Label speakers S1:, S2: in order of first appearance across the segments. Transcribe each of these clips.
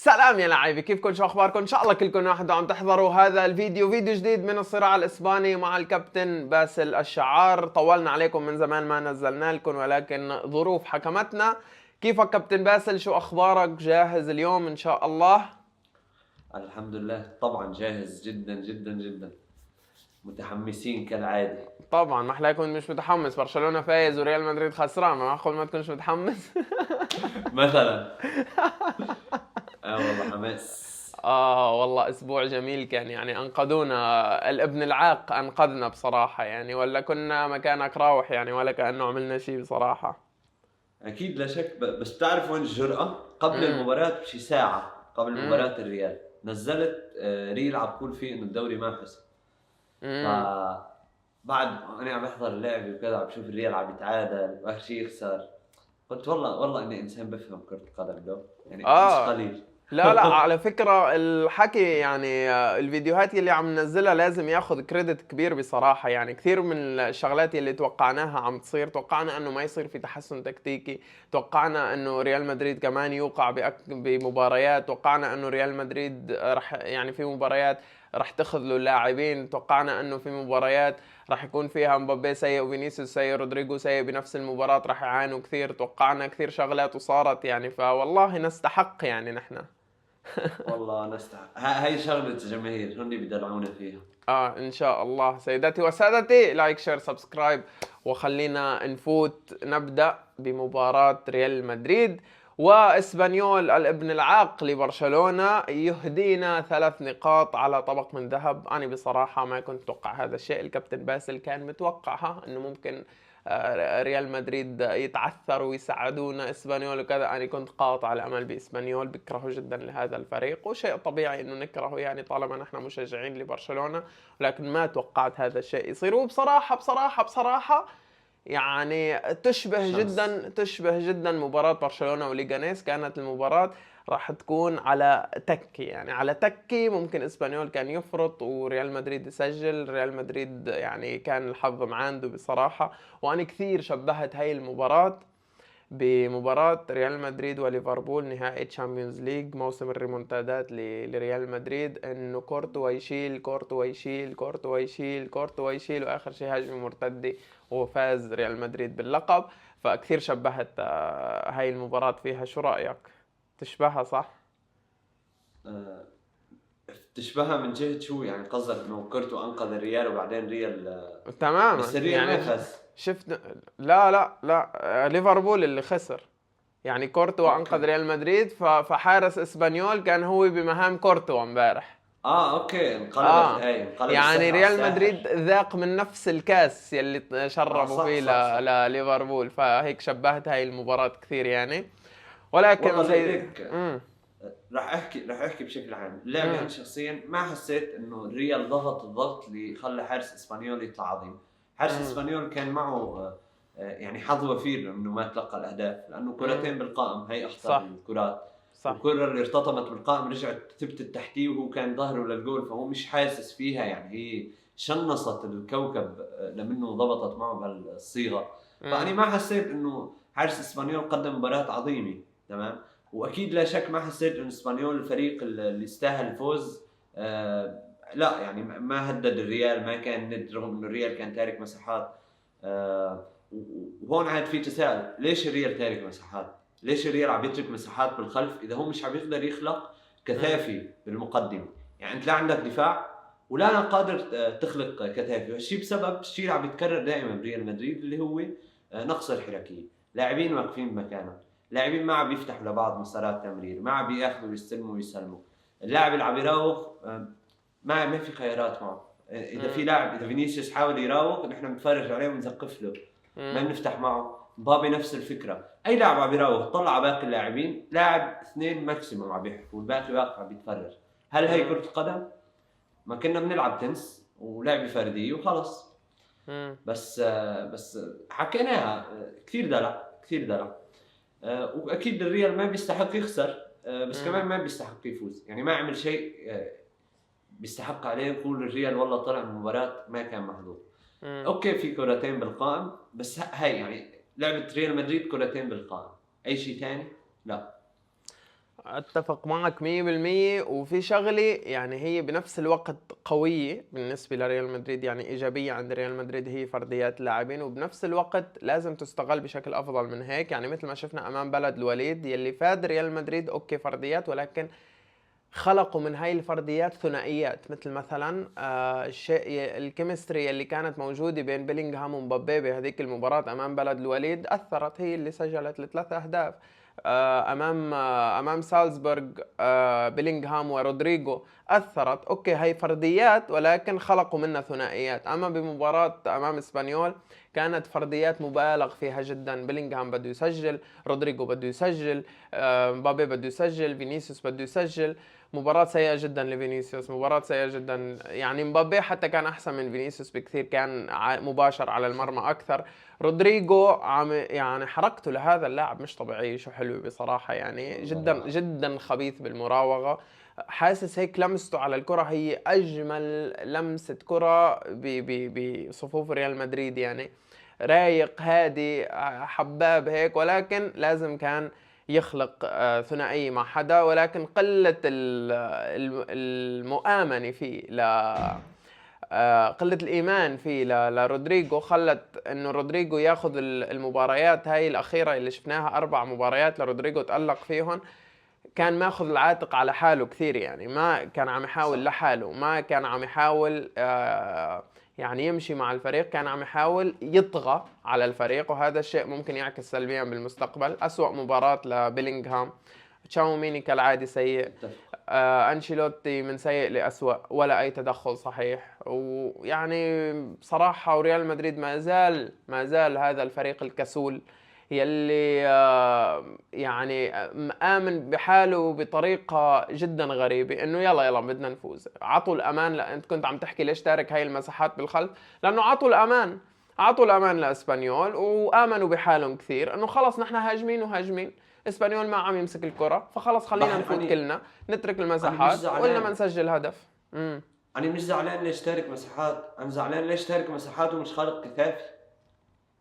S1: سلام يا لعيبة، كيفكم؟ شو اخباركم؟ ان شاء الله كلكم واحد عم تحضروا هذا فيديو جديد من الصراع الاسباني مع الكابتن باسل الشعار. طولنا عليكم من زمان ما نزلنا لكم، ولكن ظروف حكمتنا. كيفك كابتن باسل؟ شو اخبارك؟ جاهز اليوم ان شاء الله؟
S2: الحمد لله، طبعا جاهز جدا جدا جدا. متحمسين كالعادة.
S1: طبعا ما احلى يكون مش متحمس. برشلونة فايز وريال مدريد خسران، ما معقول ما تكونش متحمس.
S2: مثلا. والله حماس.
S1: والله اسبوع جميل كان، يعني انقذونا. الابن العاق انقذنا بصراحة يعني، ولا كنا مكانك راوح يعني، ولا كأنه عملنا شيء بصراحة.
S2: اكيد لا شك، بس تعرف وين الجرأة؟ قبل
S1: امم
S2: المباراة بشي ساعة قبل
S1: امم
S2: مباراة الريال نزلت ريل عم بقول فيه انه الدوري ما حسم. ف
S1: امم
S2: بعد انا عم بحضر اللعبة وكذا عم بشوف الريال عم يتعادل واخر شيء يخسر. قلت والله اني انسان بفهم كرة القدم، لو يعني مش
S1: اه
S2: قليل.
S1: لا على فكرة الحكي يعني، الفيديوهات اللي عم ننزلها لازم ياخذ كريدت كبير بصراحة. يعني كثير من الشغلات اللي توقعناها عم تصير. توقعنا انه ما يصير في تحسن تكتيكي، توقعنا انه ريال مدريد كمان يوقع بمباريات، توقعنا انه ريال مدريد رح يعني في مباريات رح تخذلوا اللاعبين، توقعنا انه في مباريات رح يكون فيها مبابي سيء وفينيسيوس سيء رودريجو سيء بنفس المباراة، رح يعانوا كثير. توقعنا كثير شغلات وصارت يعني، فوالله نستحق يعني نحن.
S2: والله نستحق. هاي شغلة الجماهير، هن بدلعونا فيها.
S1: ان شاء الله. سيداتي وسادتي، لايك شير سبسكرايب، وخلينا نفوت نبدأ بمباراة ريال مدريد واسبانيول. الابن العاق لبرشلونة يهدينا 3 نقاط على طبق من ذهب. انا بصراحة ما كنت اتوقع هذا الشيء. الكابتن باسل كان متوقعها انه ممكن ريال مدريد يتعثر ويساعدونا اسبانيول وكذا. انا كنت قاطع الامل باسبانيول، بكرهه جدا لهذا الفريق، وشيء طبيعي انه نكرهه يعني طالما نحن مشجعين لبرشلونة. ولكن ما توقعت هذا الشيء يصير. وبصراحة يعني
S2: شانس.
S1: تشبه جدا مباراة برشلونة وليغانيس. كانت المباراة راح تكون على تكي، يعني على تكي. ممكن اسبانيول كان يفرط وريال مدريد يسجل. ريال مدريد يعني كان الحظ معانده بصراحة. وانا كثير شبهت هاي المباراة بمباراة ريال مدريد وليفربول نهائي تشامبيونز ليج، موسم الريمونتادات لريال مدريد. انه كورتوا يشيل كورتوا يشيل كورتوا يشيل كورتوا يشيل، واخر شيء هجمة مرتدة وفاز ريال مدريد باللقب. فكثير شبهت هاي المباراة فيها. شو رأيك؟ تشبهها صح؟
S2: آه، تشبهها من جهة شو يعني؟ قصدك انه كورتو انقذ الريال وبعدين ريال بس
S1: تماما
S2: الريال ما
S1: يعني
S2: فاز.
S1: شفت. لا ليفربول اللي خسر. يعني كورتوا انقذ
S2: اوكي.
S1: ريال مدريد، فحارس اسبانيول كان هو بمهام كورتوا امبارح.
S2: اوكي،
S1: اه
S2: انقلب
S1: يعني
S2: السحر على
S1: ريال
S2: الساحر.
S1: مدريد ذاق من نفس الكاس يلي شربوا
S2: صح
S1: فيه
S2: صح صح.
S1: لليفربول. فهيك شبهت هاي المباراة كثير يعني. ولكن
S2: والله
S1: سي
S2: ليك.
S1: امم
S2: راح احكي بشكل عام. اللعبة انا
S1: امم
S2: شخصيا ما حسيت انه الريال ضغط الضغط اللي خلى حارس اسبانيول يطلع عظيم. حارس
S1: امم
S2: اسبانيول كان معه يعني حظ وفير انه ما تلقى الاهداف، لانه
S1: امم
S2: كرتين بالقائم هي اخطر
S1: صح
S2: الكرات.
S1: صح.
S2: والكرة اللي ارتطمت بالقائم رجعت ثبتت تحتيه وهو كان ظهره للجول، فهو مش حاسس فيها يعني. هي شنصت الكوكب لمنه ضبطت معه بهالصيغة. فأنا
S1: امم
S2: ما حسيت إنه حارس اسبانيول قدم مباراة عظيمة. تمام. واكيد لا شك ما حسيت انه اسبانيول الفريق اللي يستاهل الفوز. لا يعني ما هدد الريال، ما كان ند، رغم انه الريال كان تارك مساحات. وهون عاد في تساؤل، ليش الريال تارك مساحات؟ ليش الريال عم يترك مساحات بالخلف اذا هو مش عم يقدر يخلق
S1: امم
S2: كثافي بالمقدمه؟ يعني انت لا عندك دفاع ولا قادر تخلق كثافي، والشيء بسبب الشيء اللي عم يتكرر دائما بريال مدريد اللي هو نقص الحركيه. لاعبين واقفين بمكانهم، لاعبين ما عم يفتحوا لبعض مسارات تمرير، ما عم بياخذوا ويستلموا ويسلموا. اللاعب اللي عم يراوغ ما في خيارات معه. اذا في
S1: امم
S2: لاعب، اذا فينيسيوس حاول يراوغ نحن بنتفرج عليه ونسقف له، ما
S1: امم
S2: بنفتح معه. مبابي نفس الفكره. اي لاعب عم يراوغ طلع على باقي اللاعبين، لاعب اثنين ماكسيموم عم يحكوا والباقي واقف عم يتفرج. هل هي كره القدم؟ ما كنا بنلعب تنس ولعبه فرديه وخلص.
S1: امم
S2: بس حكيناها. كثير دلع كثير دلع. واكيد الريال ما بيستحق يخسر، بس كمان ما بيستحق يفوز. يعني ما عمل شيء بيستحق عليه نقول الريال والله طلع من المباراة ما كان محظوظ.
S1: امم
S2: اوكي في كرتين بالقائم، بس هاي يعني لعبة ريال مدريد كرتين بالقائم. اي شيء ثاني لا.
S1: اتفق معك 100%. وفي شغله يعني هي بنفس الوقت قويه بالنسبه لريال مدريد، يعني ايجابيه عند ريال مدريد، هي فرديات اللاعبين، وبنفس الوقت لازم تستغل بشكل افضل من هيك. يعني مثل ما شفنا امام بلد الوليد يلي فاد ريال مدريد، اوكي فرديات، ولكن خلقوا من هاي الفرديات ثنائيات، مثل مثلا الشيء الكيمستري اللي كانت موجوده بين بيلينغهام ومبابي بهذيك المباراه امام بلد الوليد، اثرت، هي اللي سجلت الثلاث اهداف. امام سالزبورغ، بيلينغهام ورودريجو، اثرت، اوكي هي فرديات ولكن خلقوا منها ثنائيات. اما بمباراه امام اسبانيول كانت فرديات مبالغ فيها جدا، بيلينغهام بده يسجل، رودريجو بده يسجل، مبابي بده يسجل، فينيسيوس بده يسجل. مباراة سيئة جدا لفينيسيوس، مباراة سيئة جدا. يعني مبابي حتى كان أحسن من فينيسيوس بكثير، كان مباشر على المرمى أكثر. رودريجو عم يعني حركته لهذا اللاعب مش طبيعية، شو حلو بصراحة، يعني جدا جدا خبيث بالمراوغة. حاسس هيك لمسته على الكرة هي أجمل لمسة كرة بصفوف ريال مدريد، يعني رايق هادي حباب هيك، ولكن لازم كان يخلق ثنائية مع حدا، ولكن قلة المؤامنة فيه قلة الإيمان فيه لرودريجو خلت إنه رودريجو ياخذ المباريات هاي الأخيرة اللي شفناها، 4 مباريات لرودريجو تألق فيهم. كان ماخذ العاتق على حاله كثير، يعني ما كان عم يحاول لحاله، ما كان عم يحاول يعني يمشي مع الفريق، كان عم يحاول يطغى على الفريق، وهذا الشيء ممكن يعكس سلبيا بالمستقبل. أسوأ مباراة لبيلينغهام، تشاوميني كالعادة سيء، أنشيلوتي من سيء لأسوأ، ولا أي تدخل صحيح. ويعني بصراحة وريال مدريد ما زال هذا الفريق الكسول يلي يعني آمن بحاله بطريقة جدا غريبة، انه يلا بدنا نفوز. عطوا الامان، انت كنت عم تحكي ليش تارك هاي المساحات بالخلف، لانه عطوا الامان لاسبانيول، وامنوا بحالهم كثير انه خلص نحن هاجمين اسبانيول ما عم يمسك الكرة، فخلص خلينا نفوت كلنا، نترك
S2: انا مش
S1: المساحات وإلا ما
S2: زعلان
S1: نسجل هدف.
S2: انا مش زعلان ليش تارك مساحات، انا زعلان ليش تارك مساحات ومش خالق كثافي.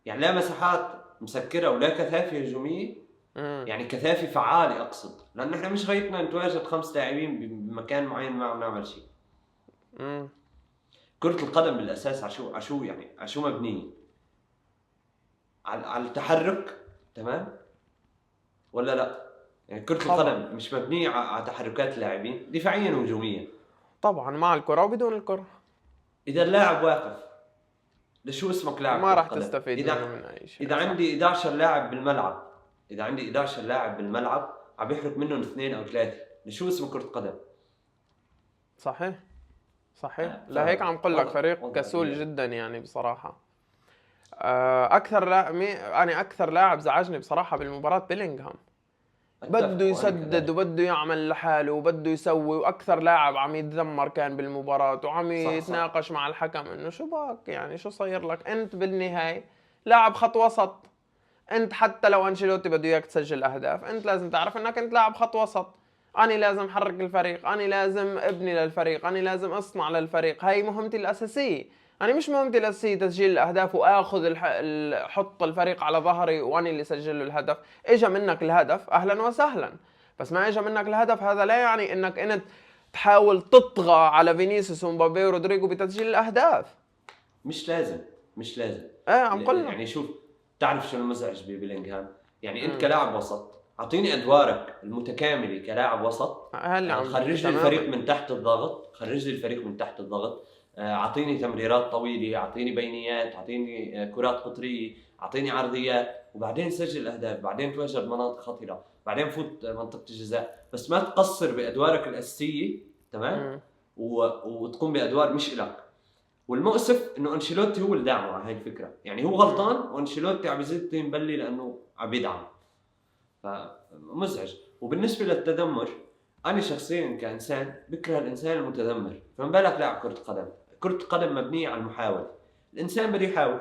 S2: يعني لا مساحات مسكره ولا كثافه هجوميه، يعني كثافه فعاله اقصد، لانه احنا مش غايتنا نتواجد 5 لاعبين بمكان معين ما عم نعمل شيء. كرة القدم بالاساس عشو يعني عشو مبنيه على التحرك، تمام ولا لا؟ يعني كرة القدم مش مبنيه على تحركات اللاعبين دفاعيا وهجوميا.
S1: طبعا مع الكرة وبدون الكرة.
S2: اذا اللاعب واقف لشو اسمك لاعب
S1: ما
S2: كرة
S1: راح
S2: قدم؟
S1: تستفيد منه من اي شيء.
S2: اذا عندي 11 لاعب بالملعب، اذا عندي 11 لاعب بالملعب عم يحرك منهم 2 أو 3، لشو اسمه كرة قدم؟
S1: صحيح. لهيك عم قل لك فريق كسول
S2: كبير.
S1: جدا يعني بصراحة. اكثر لاعب زعجني بصراحة بالمباراة بيلينغهام، بده يسدد وبده يعمل لحاله وبده يسوي، واكثر لاعب عم يتذمر كان بالمباراة وعم يتناقش مع الحكم انه شو باك، يعني شو صاير لك انت بالنهاية لاعب خط وسط. انت حتى لو انشيلوتي بده اياك تسجل اهداف، انت لازم تعرف انك انت لاعب خط وسط. انا لازم احرك الفريق، انا لازم ابني للفريق، انا لازم اصنع للفريق، هاي مهمتي الاساسيه. انا مش مهمتي الاساسيه تسجيل الاهداف واخذ حط الفريق على ظهري وانا اللي سجل له الهدف. اجى منك الهدف اهلا وسهلا، بس ما اجى منك الهدف هذا لا يعني انك انت تحاول تطغى على فينيسيوس ومبابي ورودريجو بتسجيل الاهداف.
S2: مش لازم
S1: عم قلنا
S2: يعني شوف، تعرف شو المزعج ببيلينغهام؟ يعني انت كلاعب وسط اعطيني ادوارك المتكامله كلاعب وسط، خرج لي الفريق من تحت الضغط، اعطيني تمريرات طويله، اعطيني بينيات، اعطيني كرات قطريه، اعطيني عرضيات، وبعدين سجل اهداف، بعدين تواجد مناطق خطره، بعدين فوت منطقه الجزاء، بس ما تقصر بادوارك الاساسيه، تمام؟ وتقوم بادوار مش إلك. والمؤسف انه انشيلوتي هو اللي دعمه على هاي الفكره، يعني هو غلطان وانشيلوتي عم يزيد تيمبلي لانه عم يدعم، فمزعج. وبالنسبه للتذمر، انا شخصيا كانسان بكره الانسان المتذمر، فما بالك لاعب كره قدم. كره القدم مبنيه على المحاوله، الانسان بده يحاول.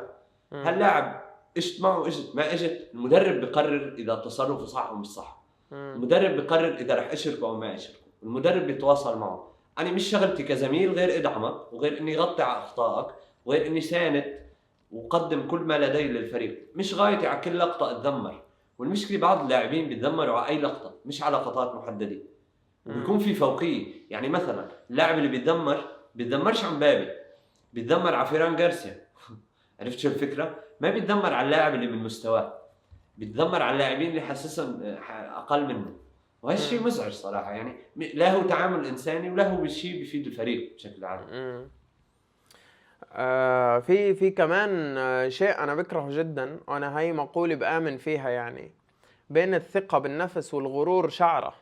S2: هاللاعب اجت معه ما اجت، المدرب بقرر اذا تصرفه صح او مش صح، المدرب بقرر اذا رح اشركه او ما اشركه، المدرب بيتواصل معه. أنا مش شغلتي كزميل غير أدعمك، وغير إني غطي على أخطائك، وغير إني ساند وقدم كل ما لدي للفريق، مش غايتي على كل لقطة أتذمر. والمشكله بعض اللاعبين بيتذمروا على اي لقطه مش على لقطات محدده، وبيكون في فوقيه. يعني مثلا اللاعب اللي بيتذمرش عن مبابي، بيتذمر على فيران جارسيا. عرفت شو الفكره؟ ما بيتذمر على اللاعب اللي من مستواه، بيتذمر على اللاعبين اللي حاسسهم اقل منه. وهالشيء مزعج صراحه، يعني لا هو تعامل انساني ولا هو شيء بيفيد الفريق بشكل عام.
S1: في كمان شيء انا بكرهه جدا، وانا هاي مقولة بآمن فيها، يعني بين الثقة بالنفس والغرور شعرة.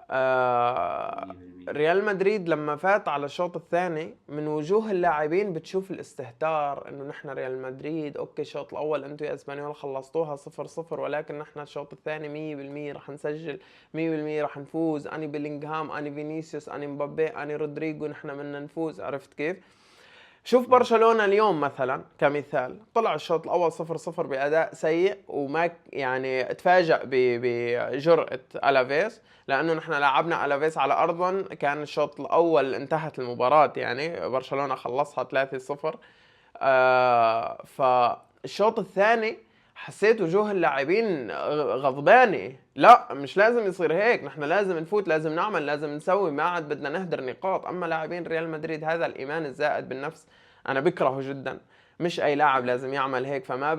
S2: 100%.
S1: ريال مدريد لما فات على الشوط الثاني، من وجوه اللاعبين بتشوف الاستهتار، انه نحن ريال مدريد اوكي الشوط الاول انتم يا اسبانيول خلصتوها 0-0، ولكن نحن الشوط الثاني 100% رح نسجل، 100% رح نفوز، اني بيلينغهام، اني فينيسيوس، اني مبابي، اني رودريجو، نحن بدنا نفوز. عرفت كيف؟ شوف برشلونة اليوم مثلا كمثال، طلع الشوط الأول 0-0 بأداء سيء، وما يعني اتفاجأ بجرأة ألافيس، لأنه نحن لعبنا ألافيس على أرضهم، كان الشوط الأول انتهت المباراة، يعني برشلونة خلصها 3-0. فالشوط الثاني حسيت وجوه اللاعبين غضبانة، لا مش لازم يصير هيك، نحن لازم نفوت، لازم نعمل، لازم نسوي، ما عاد بدنا نهدر نقاط. اما لاعبين ريال مدريد هذا الايمان الزائد بالنفس انا بكرهه جدا، مش اي لاعب لازم يعمل هيك. ما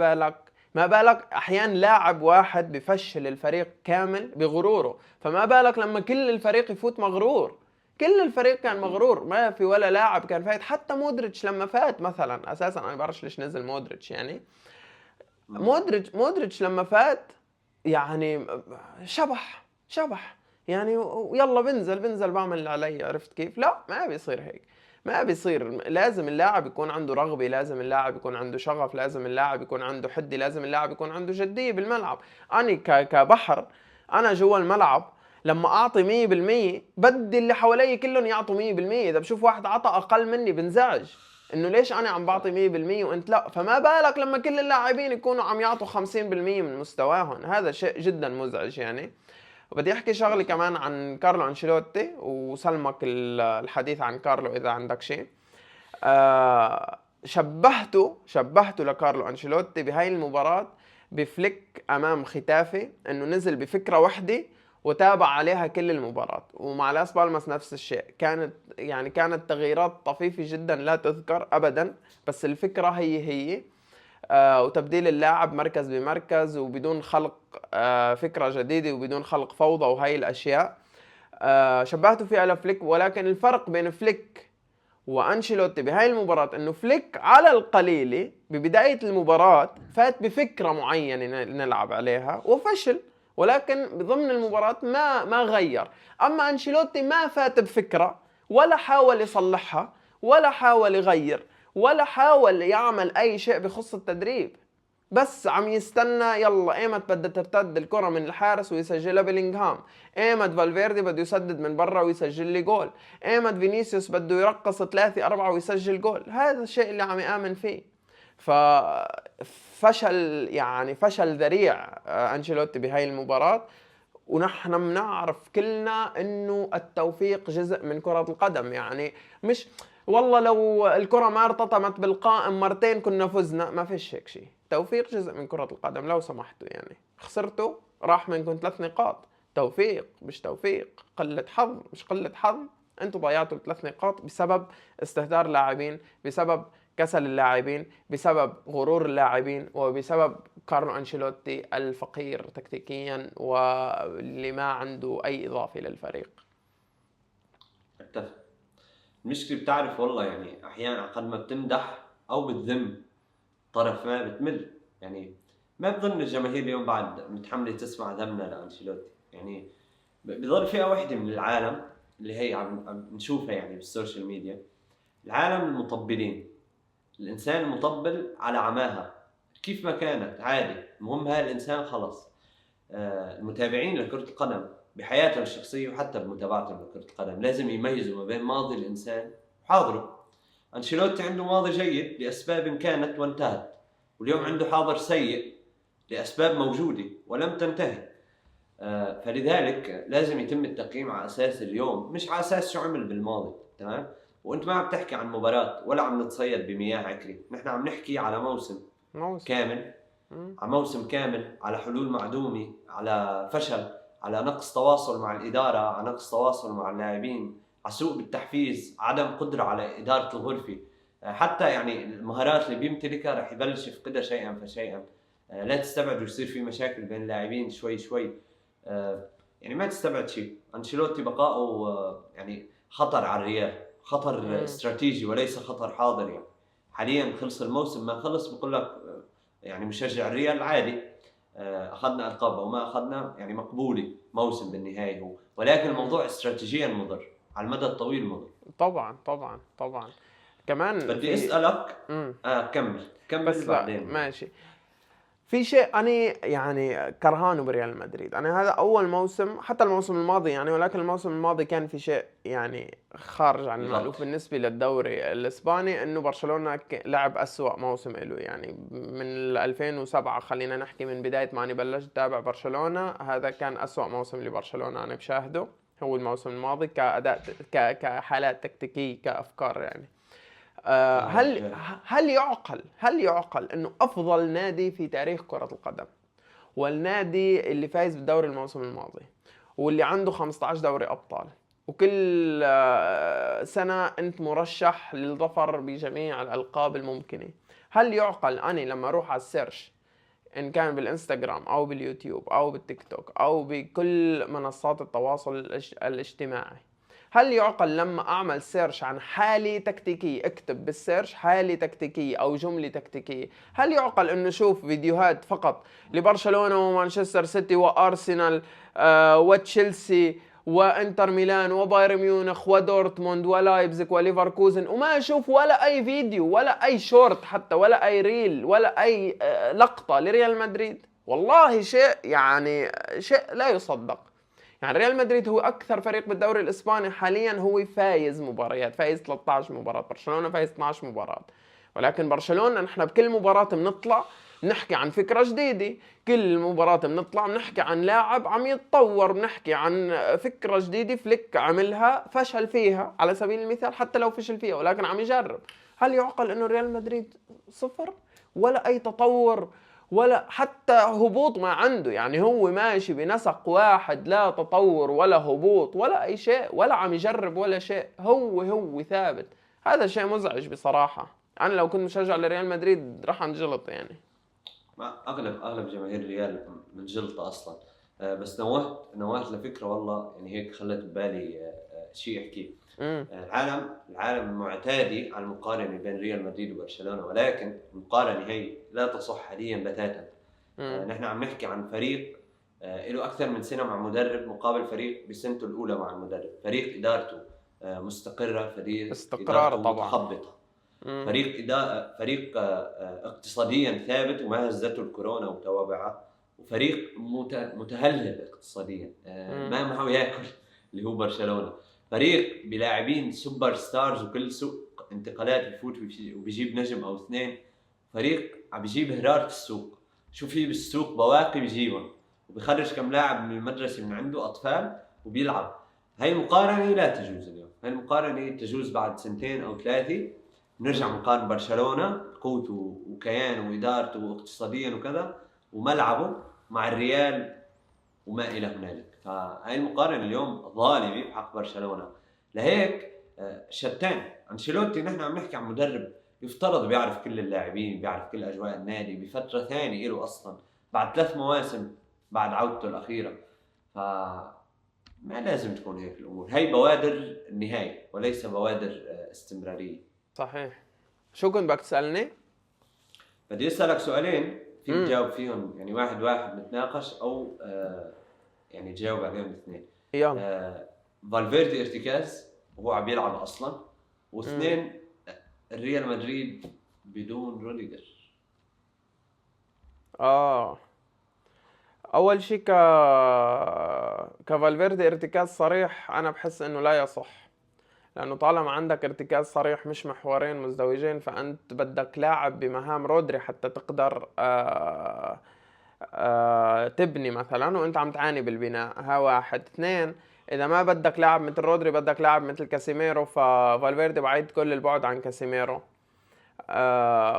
S1: بالك احيانا لاعب واحد بفشل الفريق كامل بغروره، فما بالك لما كل الفريق يفوت مغرور. كل الفريق كان مغرور، ما في ولا لاعب كان فايت. حتى مودريتش لما فات مثلا، اساسا انا بعرفش ليش نزل مودريتش، يعني مودريتش لما فات يعني شبح يعني، يلا بنزل بعمل اللي علي. عرفت كيف؟ لا ما بيصير هيك، ما بيصير. لازم اللاعب يكون عنده رغبة، لازم اللاعب يكون عنده شغف، لازم اللاعب يكون عنده حدة، لازم اللاعب يكون عنده جدية بالملعب. أنا كبحر، أنا جوا الملعب لما أعطي 100% بدي اللي حوالي كلهم يعطوا 100%. إذا بشوف واحد عطى أقل مني بنزعج، انه ليش انا عم بعطي 100% وانت لا. فما بالك لما كل اللاعبين يكونوا عم يعطوا 50% من مستواهم، هذا شيء جدا مزعج يعني. وبدي احكي شغله كمان عن كارلو انشيلوتي، وسلمك الحديث عن كارلو اذا عندك شيء. شبهته لكارلو انشيلوتي بهاي المباراة بفليك امام ختافي، انه نزل بفكرة واحدة وتابع عليها كل المباراة. ومع لاس بالماس نفس الشيء، كانت تغييرات طفيفة جدا لا تذكر ابدا، بس الفكرة هي وتبديل اللاعب مركز بمركز، وبدون خلق فكرة جديدة، وبدون خلق فوضى وهي الاشياء. شبهته فيها لفليك، ولكن الفرق بين فليك وانشيلوتي بهاي المباراة انه فليك على القليلة ببداية المباراة فات بفكرة معينة نلعب عليها وفشل، ولكن بضمن المباراة ما غير. اما انشيلوتي ما فات بفكرة، ولا حاول يصلحها، ولا حاول يغير، ولا حاول يعمل اي شيء بخص التدريب، بس عم يستنى يلا ايمت بدها ترتد الكرة من الحارس ويسجلها بيلينغهام، ايمت فالفيردي بده يسدد من برا ويسجل لي جول، ايمت فينيسيوس بده يرقص 3-4 ويسجل جول. هذا الشيء اللي عم يآمن فيه. ففشل، يعني فشل ذريع انشيلوتي بهاي المباراة. ونحن بنعرف كلنا انه التوفيق جزء من كرة القدم، يعني مش والله لو الكرة ما ارتطمت بالقائم مرتين كنا فزنا، ما فيش هيك شيء. توفيق جزء من كرة القدم لو سمحتوا، يعني خسرتوا راح منكم 3 نقاط، توفيق مش توفيق، قلة حظ مش قلة حظ. انتوا ضيعتوا 3 نقاط بسبب استهتار لاعبين، بسبب كسل اللاعبين، بسبب غرور اللاعبين، وبسبب كارلو أنشيلوتي الفقير تكتيكيا واللي ما عنده أي إضافة للفريق.
S2: اتفق. المشكلة بتعرف والله، يعني أحيانا عقد ما بتمدح أو بتذم طرف ما بتمل. يعني ما بظن الجماهير اليوم بعد متحملة تسمع ذمنا لأنشيلوتي. يعني بضل فئة واحدة من العالم اللي هي عم نشوفها يعني بالسوشيال ميديا، العالم المطبلين. الإنسان المطبل على عماها كيف ما كانت عادي، المهم هذا الإنسان خلص. المتابعين لكرة القدم بحياتهم الشخصية وحتى بمتابعتهم لكرة القدم لازم يميزوا ما بين ماضي الإنسان وحاضره. أنشيلوتي عنده ماضي جيد لأسباب كانت وانتهت، واليوم عنده حاضر سيء لأسباب موجودة ولم تنتهي. فلذلك لازم يتم التقييم على أساس اليوم، مش على أساس شو عمل بالماضي. تمام؟ وانت ما عم تحكي عن مباراة ولا عم نتصيد بمياه عكري، نحن عم نحكي على موسم كامل على موسم كامل، على حلول معدومه، على فشل، على نقص تواصل مع الاداره، على نقص تواصل مع اللاعبين، على سوء بالتحفيز، عدم قدره على اداره الغرفه. حتى يعني المهارات اللي بيمتلكها رح يبلش يفقدها شيئا فشيئا. لا تستبعد يصير في مشاكل بين اللاعبين شوي شوي. يعني ما تستبعد شيء. انشيلوتي بقائه يعني خطر على الريال، خطر استراتيجي وليس خطر حاضر. يعني حاليا خلص الموسم، ما خلص بقول لك يعني مشجع الريال عادي، اخذنا القاب او ما اخذنا يعني مقبوله موسم بالنهايه هو، ولكن الموضوع استراتيجيا مضر على المدى الطويل مضر.
S1: طبعا طبعا طبعا. كمان
S2: بدي اسالك كمل
S1: بس
S2: بعدين.
S1: ماشي. في شيء أنا يعني كرهانه بريال مدريد، أنا هذا أول موسم، حتى الموسم الماضي يعني، ولكن الموسم الماضي كان في شيء يعني خارج عن المألوف بالنسبة للدوري الإسباني، إنه برشلونة لعب أسوأ موسم له يعني من 2007. خلينا نحكي من بداية ما أنا بلشت أتابع برشلونة، هذا كان أسوأ موسم لبرشلونة أنا بشاهده، هو الموسم الماضي كأداء كحالات تكتيكية كأفكار يعني. هل يعقل انه افضل نادي في تاريخ كرة القدم، والنادي اللي فايز بالدوري الموسم الماضي، واللي عنده 15 دوري ابطال، وكل سنة انت مرشح للظفر بجميع الالقاب الممكنة، هل يعقل اني لما اروح على السيرش ان كان بالانستغرام او باليوتيوب او بالتيك توك او بكل منصات التواصل الاجتماعي، هل يعقل لما اعمل سيرش عن حالة تكتيكية، اكتب بالسيرش حالة تكتيكية او جملة تكتيكية، هل يعقل انه اشوف فيديوهات فقط لبرشلونة ومانشستر سيتي وارسنال وتشيلسي وانتر ميلان وبايرن ميونخ ودورتموند ولايبزيج وليفركوزن، وما اشوف ولا اي فيديو ولا اي شورت حتى ولا اي ريل ولا اي لقطة لريال مدريد؟ والله شيء يعني شيء لا يصدق. يعني ريال مدريد هو اكثر فريق بالدوري الاسباني حاليا، هو فايز مباريات، فايز 13 مباراة، برشلونة فايز 12 مباراة، ولكن برشلونة نحن بكل مباراة بنطلع بنحكي عن فكرة جديدة، كل مباراة بنطلع بنحكي عن لاعب عم يتطور، بنحكي عن فكرة جديدة فليك عملها فشل فيها على سبيل المثال، حتى لو فشل فيها ولكن عم يجرب. هل يعقل انه ريال مدريد صفر ولا اي تطور ولا حتى هبوط ما عنده؟ يعني هو ماشي بنسق واحد، لا تطور ولا هبوط ولا اي شيء، ولا عم يجرب ولا شيء، هو ثابت. هذا شيء مزعج بصراحة. انا لو كنت مشجع لريال مدريد راح انجلط يعني.
S2: ما اغلب جماهير الريال من جلطه اصلا. بس نوهت لفكره والله، يعني هيك خلت ببالي شيء احكيه. العالم معتادي على المقارنه بين ريال مدريد وبرشلونه، ولكن المقارنه هي لا تصح حاليا بتاتا. نحن عم نحكي عن فريق له اكثر من سنه مع مدرب، مقابل فريق بسنته الاولى مع المدرب، فريق ادارته مستقره، فريق
S1: استقرار
S2: ادارته
S1: طبعا.
S2: متخبطه، فريق اقتصاديا ثابت وما هزته الكورونا وتوابعها، وفريق متهلهل اقتصاديا ما معه ياكل اللي هو برشلونه، فريق بلاعبين سوبر ستارز وكل سوق انتقالات بفوت وبيجيب نجم او اثنين، فريق عم بيجيب هرارة السوق، شو في بالسوق بواقي بيجيبهم، وبيخرج كم لاعب من المدرسه من عنده اطفال وبيلعب. هاي المقارنه لا تجوز اليوم، هاي المقارنه تجوز بعد سنتين او ثلاثه، نرجع نقارن برشلونه قوته وكيانه وادارته واقتصاديا وكذا وملعبه مع الريال وما الى هنالك. فهاي المقارنه اليوم ظالمه بحق برشلونه. لهيك شتان انشيلوتي، نحن عم نحكي عن مدرب يفترض بيعرف كل اللاعبين، بيعرف كل اجواء النادي بفتره ثانيه له اصلا بعد 3 مواسم بعد عودته الاخيره. ما لازم تكون هيك الامور، هي بوادر النهايه وليس بوادر استمراريه.
S1: صحيح. شو كنت بدك تسالني؟
S2: بدي اسالك سؤالين فيك تجاوب فيهم، يعني واحد نتناقش او يعني تجاوب عليهم الاثنين. فالفيردي ارتكاز وهو عم يلعب اصلا، واثنين الريال مدريد بدون روديجر.
S1: اول شيء كفالفيردي ارتكاز صريح، انا بحس انه لا يصح، لانه طالما عندك ارتكاز صريح مش محورين مزدوجين، فانت بدك لاعب بمهام رودري حتى تقدر تبني مثلا، وانت عم تعاني بالبناء. ها واحد. اثنين، اذا ما بدك لاعب مثل رودري بدك لاعب مثل كاسيميرو، ففالفيردي بعيد كل البعد عن كاسيميرو.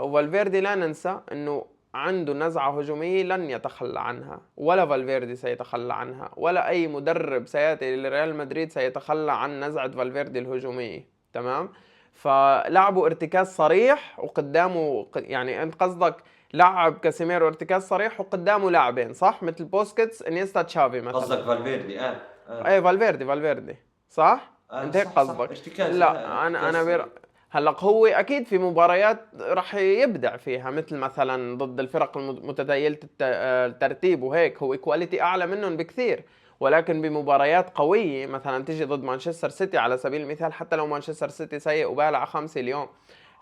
S1: وفالفيردي لا ننسى انه عنده نزعة هجومية لن يتخلى عنها، ولا فالفيردي سيتخلى عنها، ولا أي مدرب سيأتي لريال مدريد سيتخلى عن نزعة فالفيردي الهجومية. تمام. فلعبوا ارتكاز صريح وقدامه يعني أنت قصدك لعب كاسيميرو ارتكاز صريح وقدامه لاعبين صح، مثل بوسكيتس انيستا تشافي مثلا.
S2: قصدك فالفيردي؟
S1: اي فالفيردي صح. انت هيك
S2: صح
S1: قصدك.
S2: ارتكاز،
S1: لا
S2: ارتكاز
S1: انا
S2: سريع.
S1: هلا هو اكيد في مباريات راح يبدع فيها، مثل مثلا ضد الفرق المتديلة الترتيب وهيك، هو كواليتي اعلى منهم بكثير. ولكن بمباريات قوية مثلا تجي ضد مانشستر سيتي على سبيل المثال، حتى لو مانشستر سيتي سيء وبالع 5 اليوم،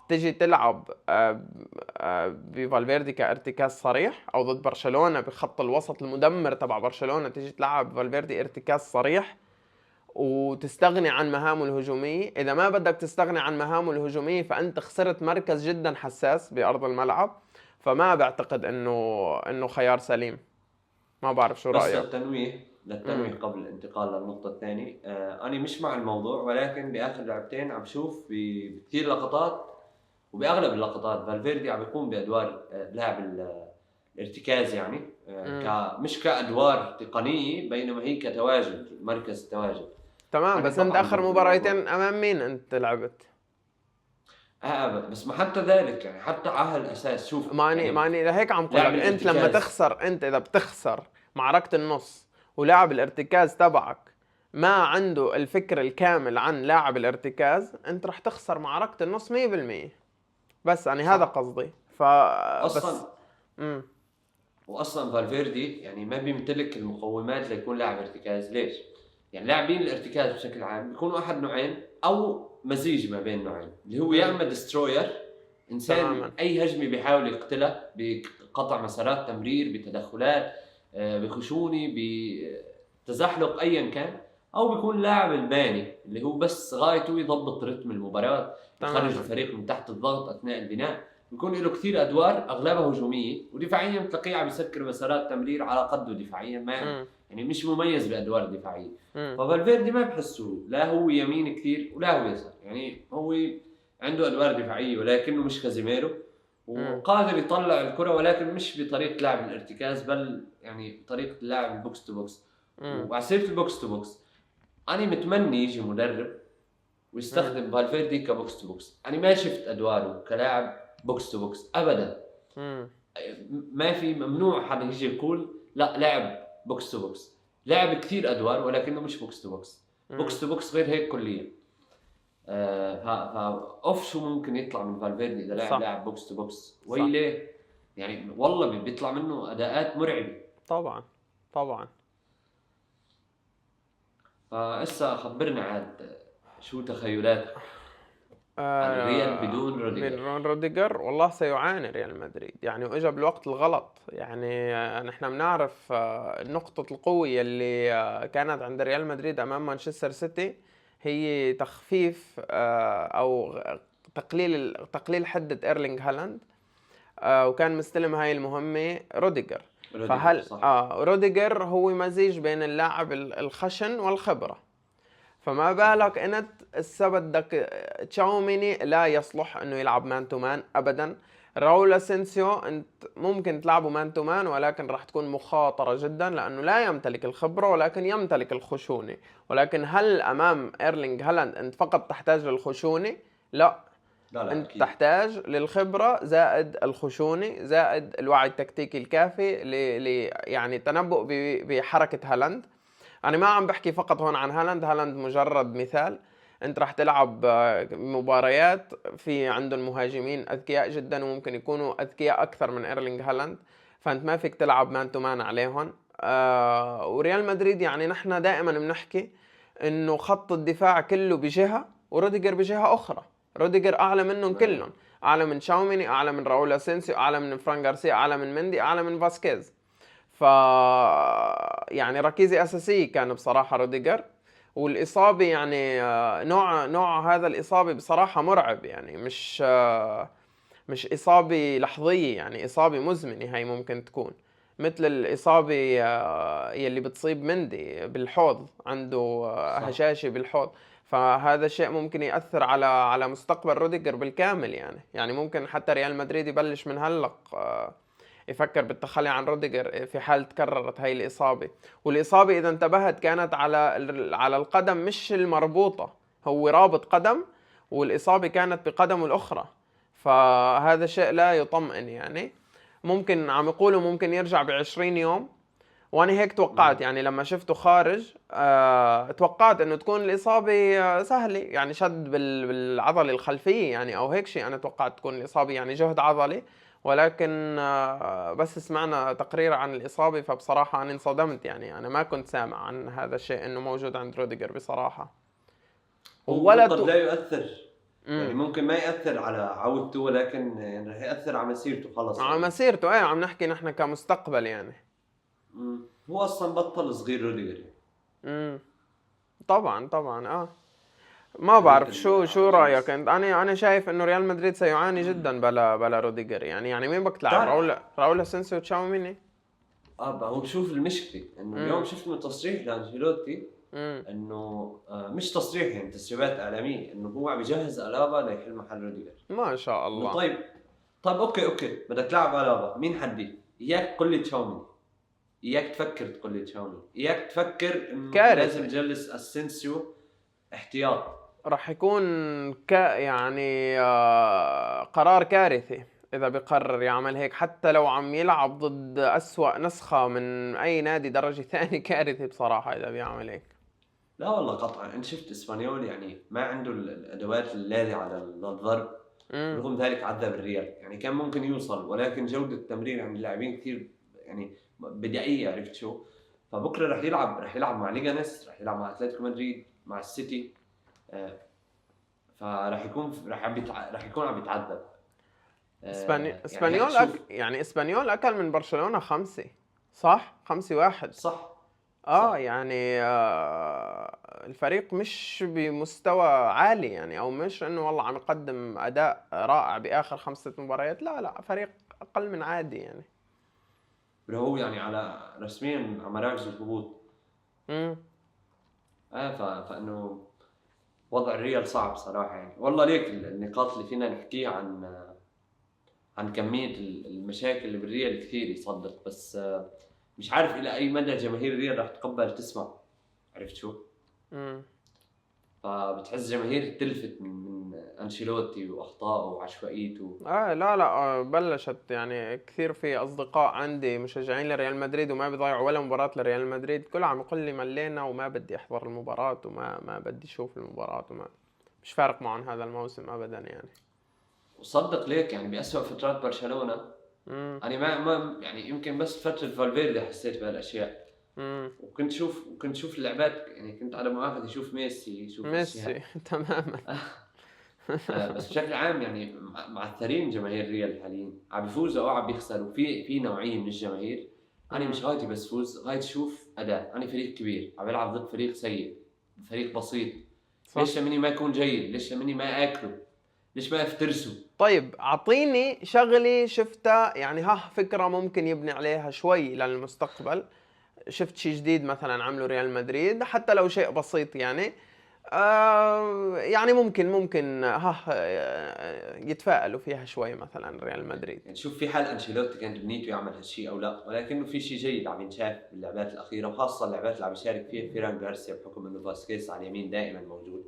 S1: تجي تلعب بفالفيردي كارتكاز صريح، او ضد برشلونة بخط الوسط المدمر تبع برشلونة تجي تلعب فالفيردي ارتكاز صريح وتستغني عن مهامه الهجومية. إذا ما بدك تستغني عن مهامه الهجومية فأنت خسرت مركز جدا حساس بأرض الملعب. فما بعتقد إنه خيار سليم. ما بعرف شو
S2: بس
S1: رأيك.
S2: للتنويه قبل الانتقال للنقطة الثانية، أنا مش مع الموضوع، ولكن بآخر لعبتين عم بشوف بكثير لقطات وبأغلب اللقطات فالفيردي عم يقوم بأدوار لاعب الارتكاز، يعني مش كأدوار تقنية، بينما هي كتواجد، مركز تواجد.
S1: تمام.
S2: أنا
S1: بس أنت
S2: طبعا
S1: آخر
S2: ضد الموضوع.
S1: مباراتين أمام مين أنت لعبت؟
S2: بس ما حتى ذلك، يعني حتى على الأساس شوف يعني
S1: ماني لهيك عم قول
S2: لاعب
S1: لك، أنت لما
S2: الارتكاز.
S1: تخسر، أنت إذا بتخسر معركة النص ولاعب الارتكاز تبعك ما عنده الفكر الكامل عن لاعب الارتكاز، أنت رح تخسر معركة النص 100%. بس يعني هذا
S2: صح.
S1: قصدي. بس
S2: أصلا واصلا فالفيردي يعني ما بيمتلك المقومات ليكون لاعب ارتكاز. ليش؟ يعني لاعبين الارتكاز بشكل عام بيكونوا احد نوعين او مزيج ما بين نوعين، اللي هو يا اما دستروير، انسان
S1: تماما.
S2: اي هجمه بيحاول يقتلها بقطع مسارات تمرير، بتدخلات، بخشونه، بتزحلق، ايا كان. او بيكون لاعب الباني اللي هو بس غايته يضبط رتم المباراه، يخرج
S1: تماما.
S2: الفريق من تحت الضغط اثناء البناء. بيكون له كثير ادوار اغلبها هجوميه، ودفاعيا بتلاقيه عم يسكر مسارات تمرير على قده دفاعيا، ما يعني مش مميز بادوار دفاعيه. ففالفيردي ما بحسه لا هو يمين كثير ولا هو يسار، يعني هو عنده ادوار دفاعيه ولكنه مش كازيميرو، وقادر يطلع الكره ولكن مش بطريقه لعب الارتكاز، بل يعني بطريقه لعب البوكس تو بوكس. وعلى سيره البوكس تو بوكس، انا متمني يجي مدرب ويستخدم فالفيردي كبوكس تو بوكس. انا ما شفت ادواره كلاعب بوكس تو بوكس ابدا. ما في، ممنوع حدا يجي يقول لا لعب بوكس تو بوكس. لعب كثير ادوار ولكنه مش بوكس تو بوكس. بوكس تو بوكس غير هيك كليا. اوف شو ممكن يطلع من فالفيردي اذا لاعب بوكس تو بوكس، ويلي يعني والله بيطلع منه اداءات مرعبه.
S1: طبعا.
S2: فهسه خبرنا عاد شو تخيلاتك عن الريال بدون روديجر؟
S1: من روديجر والله سيعاني ريال مدريد يعني، واجا بالوقت الغلط يعني. نحن بنعرف نقطة القوة اللي كانت عند ريال مدريد امام مانشستر سيتي هي تخفيف او تقليل حدة ايرلينغ هالاند، وكان مستلم هاي المهمة روديجر. فهل روديجر هو مزيج بين اللاعب الخشن والخبرة، فما بالك انت هسه بدك تشاوميني لا يصلح انه يلعب مان تو مان ابدا. راول اسينسيو انت ممكن تلعبه مان تو مان ولكن راح تكون مخاطرة جدا لانه لا يمتلك الخبرة ولكن يمتلك الخشونة. ولكن هل امام ايرلينغ هالاند انت فقط تحتاج للخشونة؟ لا انت أكيد تحتاج للخبرة زائد الخشونة زائد الوعي التكتيكي الكافي يعني التنبؤ بحركة هالاند. أنا ما عم بحكي فقط هون عن هالاند مجرد مثال. أنت رح تلعب مباريات في عندهم مهاجمين أذكياء جدا وممكن يكونوا أذكياء أكثر من إيرلينغ هالاند، فأنت ما فيك تلعب مان تو مان عليهم. وريال مدريد يعني نحن دائما بنحكي إنه خط الدفاع كله بجهة وروديجر بجهة أخرى. روديجر أعلى منهم كلهم، أعلى من شاوميني، أعلى من راول اسينسيو، أعلى من فران غارسيا، أعلى من مندي، أعلى من فاسكيز. يعني ركيزة أساسية كان بصراحة روديجر. والإصابة يعني نوع هذا الإصابة بصراحة مرعب يعني، مش إصابة لحظية، يعني إصابة مزمنة هاي ممكن تكون مثل الإصابة يلي بتصيب مندي بالحوض، عنده هشاشة بالحوض. فهذا الشيء ممكن يأثر على مستقبل روديجر بالكامل يعني ممكن حتى ريال مدريد يبلش من هلق يفكر بالتخلي عن روديجر في حال تكررت هاي الإصابة. والإصابة إذا انتبهت كانت على القدم مش المربوطة، هو رابط قدم والإصابة كانت بقدمه الأخرى، فهذا شيء لا يطمئن يعني. ممكن عم يقولوا ممكن يرجع ب20 يوم، وانا هيك توقعت يعني لما شفته خارج. توقعت انه تكون الاصابه سهله، يعني شد بالعضله الخلفيه يعني او هيك شيء. انا توقعت تكون الاصابه يعني جهد عضلي، ولكن بس سمعنا تقرير عن الاصابه فبصراحه انا انصدمت. يعني انا ما كنت سامع عن هذا الشيء انه موجود عند روديجر بصراحه.
S2: هو
S1: ولا
S2: قد لا يؤثر، يعني
S1: امم
S2: ممكن ما يأثر على عودته، ولكن يعني رح يأثر على مسيرته خلص
S1: على
S2: يعني.
S1: مسيرته، ايه عم نحكي نحن كمستقبل يعني.
S2: هو اصلا بطل صغير روديجر يعني.
S1: امم طبعا طبعا ما
S2: فريق
S1: بعرف شو رأيك
S2: العواجيز.
S1: انت. انا شايف انه ريال مدريد سيعاني جدا بلا روديجر. يعني مين بدك تلعب؟
S2: بتعرف،
S1: راؤول اسينسيو وتشاوميني؟
S2: هو شوف المشكله انه اليوم
S1: امم
S2: شفت من تصريح لانشيلوتي
S1: امم
S2: انه مش تصريح، يعني تسريبات اعلاميه، انه هو عم يجهز الابا ليحل محل روديجر.
S1: ما شاء
S2: انه
S1: الله.
S2: طيب اوكي بدك تلعب الابا، مين حدي؟ اياك قل لي تشاوميني، اياك تفكر تقول لي تشاوميني، اياك تفكر انه لازم
S1: كارثة.
S2: تجلس اسينسيو احتياط.
S1: راح يكون يعني قرار كارثي اذا بقرر يعمل هيك، حتى لو عم يلعب ضد أسوأ نسخة من اي نادي درجة ثانية. كارثي بصراحة اذا بيعمل هيك.
S2: لا والله قطعا، انت شفت اسبانيول يعني ما عنده الادوات اللاذعه على الضرب،
S1: امم
S2: ورغم ذلك عذب الريال. يعني كان ممكن يوصل، ولكن جوده التمرير عند اللاعبين كثير يعني بدائيه، عرفت شو. فبكره رح يلعب مع ليجانيس، رح يلعب مع اتلتيكو مدريد، مع السيتي. آه، رح يكون عم يتعذب. يعني هيك
S1: اسبانيول
S2: شوف.
S1: يعني اسبانيول اكل من برشلونة 5، صح؟ 5-1.
S2: صح صح.
S1: يعني الفريق مش بمستوى عالي يعني، او مش انه والله عم يقدم اداء رائع باخر 5 مباريات. لا فريق اقل من عادي يعني.
S2: هو يعني على رسميا على مراكز الهبوط.
S1: امم
S2: فانه وضع الريال صعب صراحه يعني. والله ليك النقاط اللي فينا نحكيها عن كميه المشاكل اللي بالريال كثير يصدق، بس مش عارف الى اي مدى جماهير الريال رح تقبل تسمع، عرفت شو.
S1: امم
S2: فبتحس جماهير تلفت من انشيلوتي واخطائه وعشوائيته.
S1: لا بلشت يعني. كثير في اصدقاء عندي مشجعين لريال مدريد وما بيضيعوا ولا مباراة لريال مدريد. كل عم يقول لي ملينا وما بدي احضر المباراة وما ما بدي اشوف المباراة وما مش فارق معهم هذا الموسم ابدا يعني.
S2: وصدق ليك يعني بأسوأ فترات برشلونه،
S1: امم
S2: انا ما يعني يمكن بس فتره فالفيردي حسيت بهالاشياء.
S1: امم
S2: وكنت شوف اللعبات، يعني كنت على مؤاخذة اشوف ميسي، اشوف
S1: ميسي
S2: الشيء.
S1: تماما.
S2: بس بشكل عام يعني معثرين جماهير الريال حاليا، عم بيفوزوا او عم بيخسروا. في نوعيه من الجماهير، انا مش
S1: امم
S2: غايتي بس فوز، غايتي اشوف اداء. انا فريق كبير عم بلعب ضد فريق سيء، فريق بسيط.
S1: صح.
S2: ليش مني ما يكون جيد؟ ليش مني ما اكله؟ ليش ما افترسه؟
S1: طيب اعطيني شغلي شفتها يعني، فكرة ممكن يبني عليها شوي للمستقبل. شفت شيء جديد مثلا عمله ريال مدريد، حتى لو شيء بسيط يعني. يعني ممكن يتفائلوا فيها شوي مثلا ريال مدريد.
S2: يعني شوف، في حال انشيلوتي كانت بنيته يعمل هالشيء او لا، ولكنه في شيء جيد عم ينشاف باللعبات الاخيره، وخاصه اللعبات اللي عم يشارك فيها فيران غارسيا، بحكم انه فاسكيز على اليمين دائما موجود،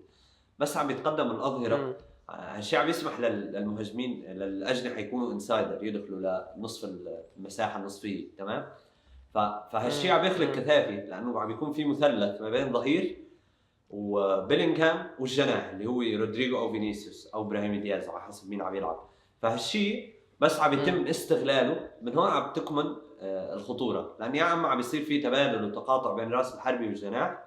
S2: بس عم يتقدم الاظهره.
S1: امم
S2: هالشيء عم يسمح للمهاجمين للاجنحه يكونوا انسايدر، يدخلوا لنصف المساحه النصفيه، تمام. فهالشيء عم يخلق
S1: امم
S2: كثافه، لانه عم يكون في مثلث ما بين ظهير وبيلينغهام والجناح اللي هو رودريجو او فينيسيوس او ابراهيم دياز على حسب مين عم يلعب. فهالشيء بس عم يتم استغلاله، من هون عم تكمن الخطوره، لان يا اما عم يصير في تبادل وتقاطع بين راس الحربي والجناح،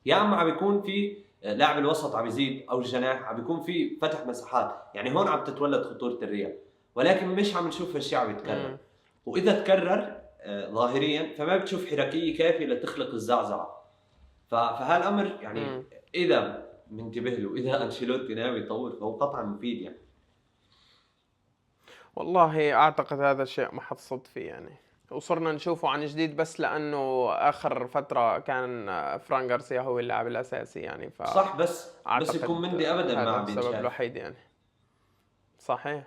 S2: يا اما عم يكون في لاعب الوسط عم يزيد او الجناح عم يكون في فتح مساحات. يعني هون عم تتولد خطوره الريال، ولكن مش عم نشوف هالشيء عم يتكرر. واذا تكرر ظاهريا فما بتشوف حركيه كافيه لتخلق الزعزعه. فهالامر يعني
S1: امم
S2: اذا منتبه له، اذا انشيلوتي ناوي يطور، فهو قطعا مفيد يعني.
S1: والله اعتقد هذا الشيء محط صدفي يعني. وصرنا نشوفه عن جديد بس لانه اخر فترة كان فران غارسيا هو اللاعب الاساسي يعني.
S2: صح، بس يكون
S1: فاعتقد
S2: مندي ابدا ما
S1: هذا
S2: عم
S1: السبب
S2: بينشاف.
S1: الوحيد يعني. صحيح.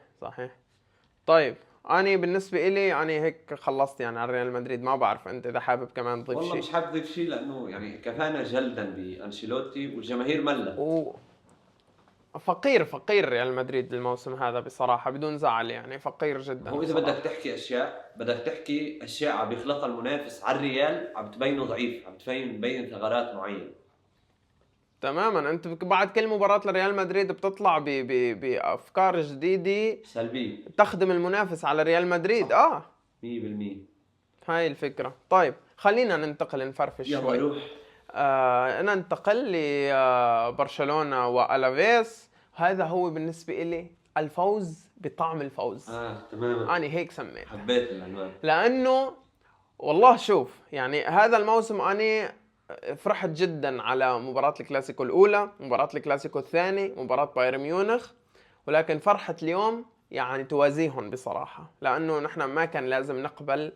S1: طيب أنا بالنسبة إلي يعني هيك خلصت يعني على ريال مدريد. ما بعرف أنت إذا حابب كمان تضيف
S2: والله
S1: شيء.
S2: مش حابب اضيف شيء لانه يعني كفانا جلدا بانشيلوتي والجماهير ملت.
S1: فقير ريال مدريد الموسم هذا بصراحة، بدون زعل يعني، فقير جدا
S2: هو اذا بدك
S1: بصراحة.
S2: تحكي اشياء، بدك تحكي اشياء عم يخلقها المنافس على الريال عم تبينه ضعيف، عم تبين ثغرات معينه.
S1: تماما. انت بعد كل مباراة لريال مدريد بتطلع بافكار جديدة
S2: سلبيه.
S1: تخدم المنافس على ريال مدريد.
S2: صح. 100%.
S1: هاي الفكرة. طيب خلينا ننتقل نفرفش
S2: يلا
S1: شوي.
S2: روح.
S1: ننتقل لبرشلونة والافيس. هذا هو بالنسبة إلي الفوز بطعم الفوز.
S2: تماما.
S1: أنا هيك سميت.
S2: حبيت العنوان.
S1: لأنه والله شوف يعني هذا الموسم أنا فرحت جدا على مباراة الكلاسيكو الأولى، مباراة الكلاسيكو الثاني، مباراة بايرن ميونخ. ولكن فرحة اليوم يعني توازيهم بصراحة، لأنه نحن ما كان لازم نقبل،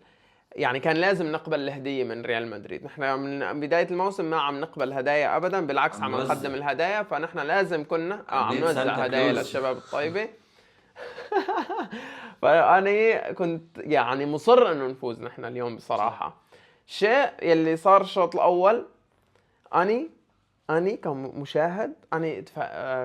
S1: يعني كان لازم نقبل الهدية من ريال مدريد. نحن من بداية الموسم ما عم نقبل هدايا أبدا، بالعكس
S2: عم
S1: عم
S2: نوزع.
S1: نقدم الهدايا. فنحن لازم كنا عم
S2: عاملين
S1: نوزع
S2: سانتا
S1: هدايا
S2: كلوز.
S1: للشباب الطيبة. فأنا كنت يعني مصر إنه نفوز نحن اليوم بصراحة. شيء يلي صار الشوط الأول، أني كمشاهد أنا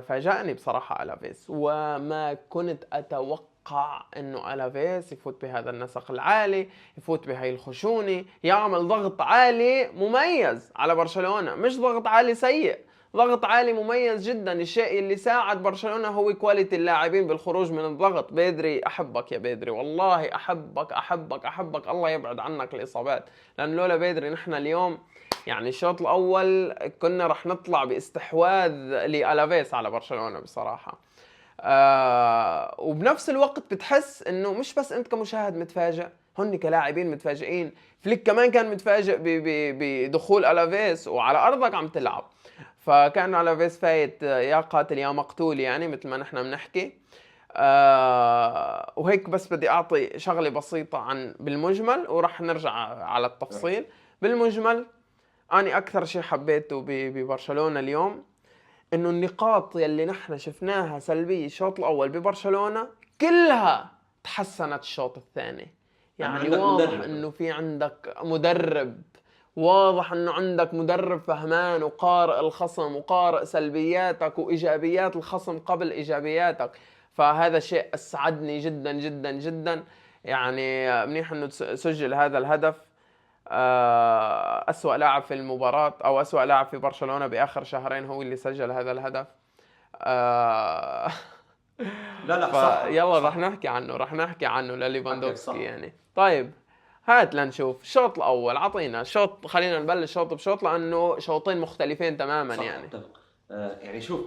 S1: فاجأني بصراحة ألافيس، وما كنت أتوقع إنه ألافيس يفوت بهذا النسق العالي، يفوت بهاي الخشونة، يعمل ضغط عالي مميز على برشلونة. مش ضغط عالي سيء، ضغط عالي مميز جدا. الشيء اللي ساعد برشلونة هو كواليتي اللاعبين بالخروج من الضغط. بيدري أحبك يا بيدري، والله أحبك أحبك أحبك، الله يبعد عنك الإصابات. لأن لولا بيدري نحن اليوم يعني الشوط الأول كنا رح نطلع باستحواذ لألافيس على برشلونة بصراحة. وبنفس الوقت بتحس انه مش بس انت كمشاهد متفاجئ، هن كلاعبين متفاجئين. فليك كمان كان متفاجئ بدخول ألافيس وعلى أرضك عم تلعب. فكان ألافيس فايت يا قاتل يا مقتول، يعني مثل ما نحن بنحكي. وهيك بس بدي أعطي شغلة بسيطة عن بالمجمل ورح نرجع على التفصيل. بالمجمل أنا أكثر شيء حبيته ببرشلونة اليوم إنه النقاط يلي نحن شفناها سلبية الشوط الأول ببرشلونة كلها تحسنت الشوط الثاني. يعني واضح إنه في عندك مدرب، واضح إنه عندك مدرب فهمان وقارئ الخصم وقارئ سلبياتك وإيجابيات الخصم قبل إيجابياتك. فهذا شيء أسعدني جدا جدا جدا. يعني منيح إنه سجل هذا الهدف. أسوأ لاعب في المباراة أو أسوأ لاعب في برشلونة بآخر شهرين هو اللي سجل هذا الهدف.
S2: لا صح.
S1: يلا
S2: صح.
S1: رح نحكي عنه
S2: حكيك
S1: لليفاندوفسكي
S2: صح.
S1: يعني. طيب هات لنشوف الشوط الأول. عطينا شوط، خلينا نبلش شوط بشوط لأنه شوطين مختلفين تماما
S2: صح.
S1: يعني.
S2: اتفق. يعني شوف،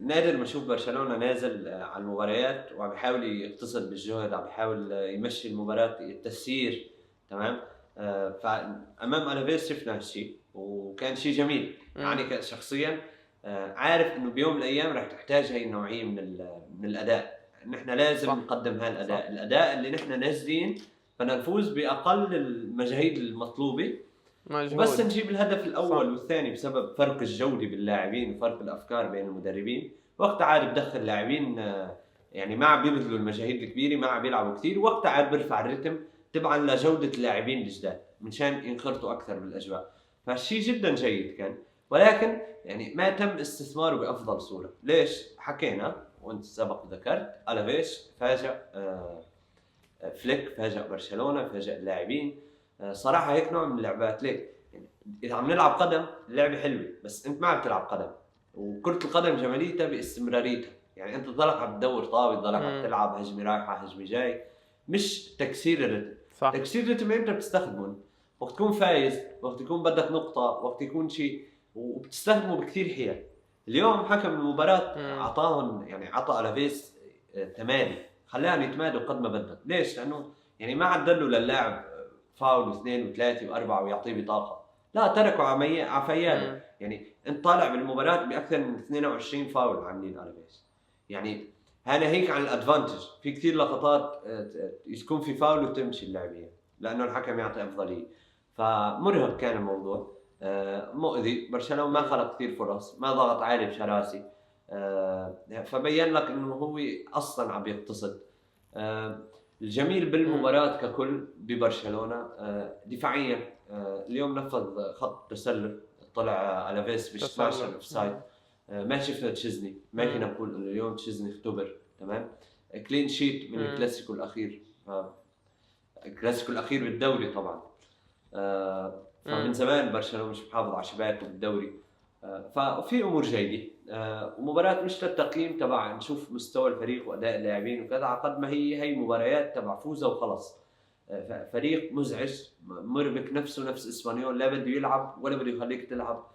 S2: نادر ما اشوف برشلونة نازل على المباريات وعم بيحاول يقتصد بالجهد، عم بيحاول يمشي المباراة التسيير. تمام. فأمام ألافيس شفنا هالشيء وكان شيء جميل. يعني شخصيا عارف انه بيوم من الايام رح تحتاج هاي النوعية من الاداء. نحن لازم نقدم هالاداء، الاداء اللي نحن نازلين بدنا نفوز باقل المجاهيد المطلوبة
S1: مجهود.
S2: بس نجيب الهدف الاول والثاني بسبب فرق الجوده باللاعبين وفرق الافكار بين المدربين. وقتها عاد بدخل لاعبين يعني ما عم بيبذلوا المجاهيد الكبيره، ما عم بيلعبوا كثير، وقتها عاد بيرفع الرتم تبعا لجوده اللاعبين الجداد منشان ينخرطوا اكثر بالاجواء. فهالشيء جدا جيد كان، ولكن يعني ما تم استثماره بافضل صوره. ليش؟ حكينا وانت سبق ذكرت ألافيس فاجأ، فليك فاجأ برشلونه، فاجأ اللاعبين. صراحه هيك نوع من اللعبات ليك يعني اذا عم نلعب قدم اللعبه حلوه، بس انت ما عم تلعب قدم. وكره القدم جماليتها باستمراريتها، يعني انت تضلك عم تدور طابه، تضلك عم تلعب هجمه رايحه هجمه جاي، مش تكسير الرتم.
S1: صح.
S2: تكسير الرتم امتى بتستخدمه؟ وقت تكون فايز، وقت يكون بدك نقطه، وقت يكون شيء، وبتستخدمه بكثير حيل. اليوم حكم المباراه اعطاهم، يعني اعطى ألافيس تمادي، خلاهم يتمادوا قد ما بدك. ليش؟ لانه يعني ما عدلوا للاعب فاول واثنين وثلاثه واربعه ويعطيه بطاقه، لا تركوا عفيان. يعني انت طالع بالمباراه باكثر من 22 فاول عاملين ألافيس. يعني هذا هيك عن الادفانتج. في كثير لقطات يكون في فاول وتمشي اللاعبين لانه الحكم يعطي افضليه. فمرهق كان الموضوع، مؤذي. برشلونه ما خلق كثير فرص، ما ضغط عالي بشراسي، فبين لك انه هو اصلا عم يقتصد. الجميل بالمباراة ككل ببرشلونة دفاعيا اليوم نفذ خط تسلل، طلع ألافيس ب 16 اوفسايد، ما شفنا تشيزني، ما فينا نقول انه اليوم تشيزني اختبر تمام. كلين شيت من الكلاسيكو الاخير، الكلاسيكو الاخير بالدوري طبعا. فمن زمان برشلونه مش محافظ على شباكه بالدوري. ففي امور جيده. ومباراه مش للتقييم تبع نشوف مستوى الفريق واداء اللاعبين وكذا، على قد ما هي مباريات تبع فوزه وخلص. فريق مزعج مربك نفسه نفس اسبانيول، لا بده يلعب ولا بده يخليك تلعب،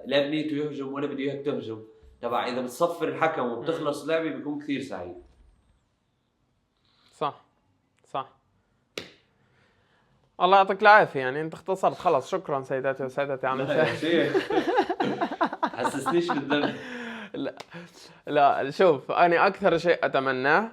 S2: لا بنيته يهجم ولا بده اياك تهجم. تبع اذا بتصفر الحكم وبتخلص اللعبه بيكون كثير سعيد.
S1: صح صح. الله يعطيك العافيه، يعني انت اختصرت خلص. شكرا سيداتي وسادتي عم
S2: شيخ حسسنيش بالذنب.
S1: لا شوف، انا اكثر شيء اتمناه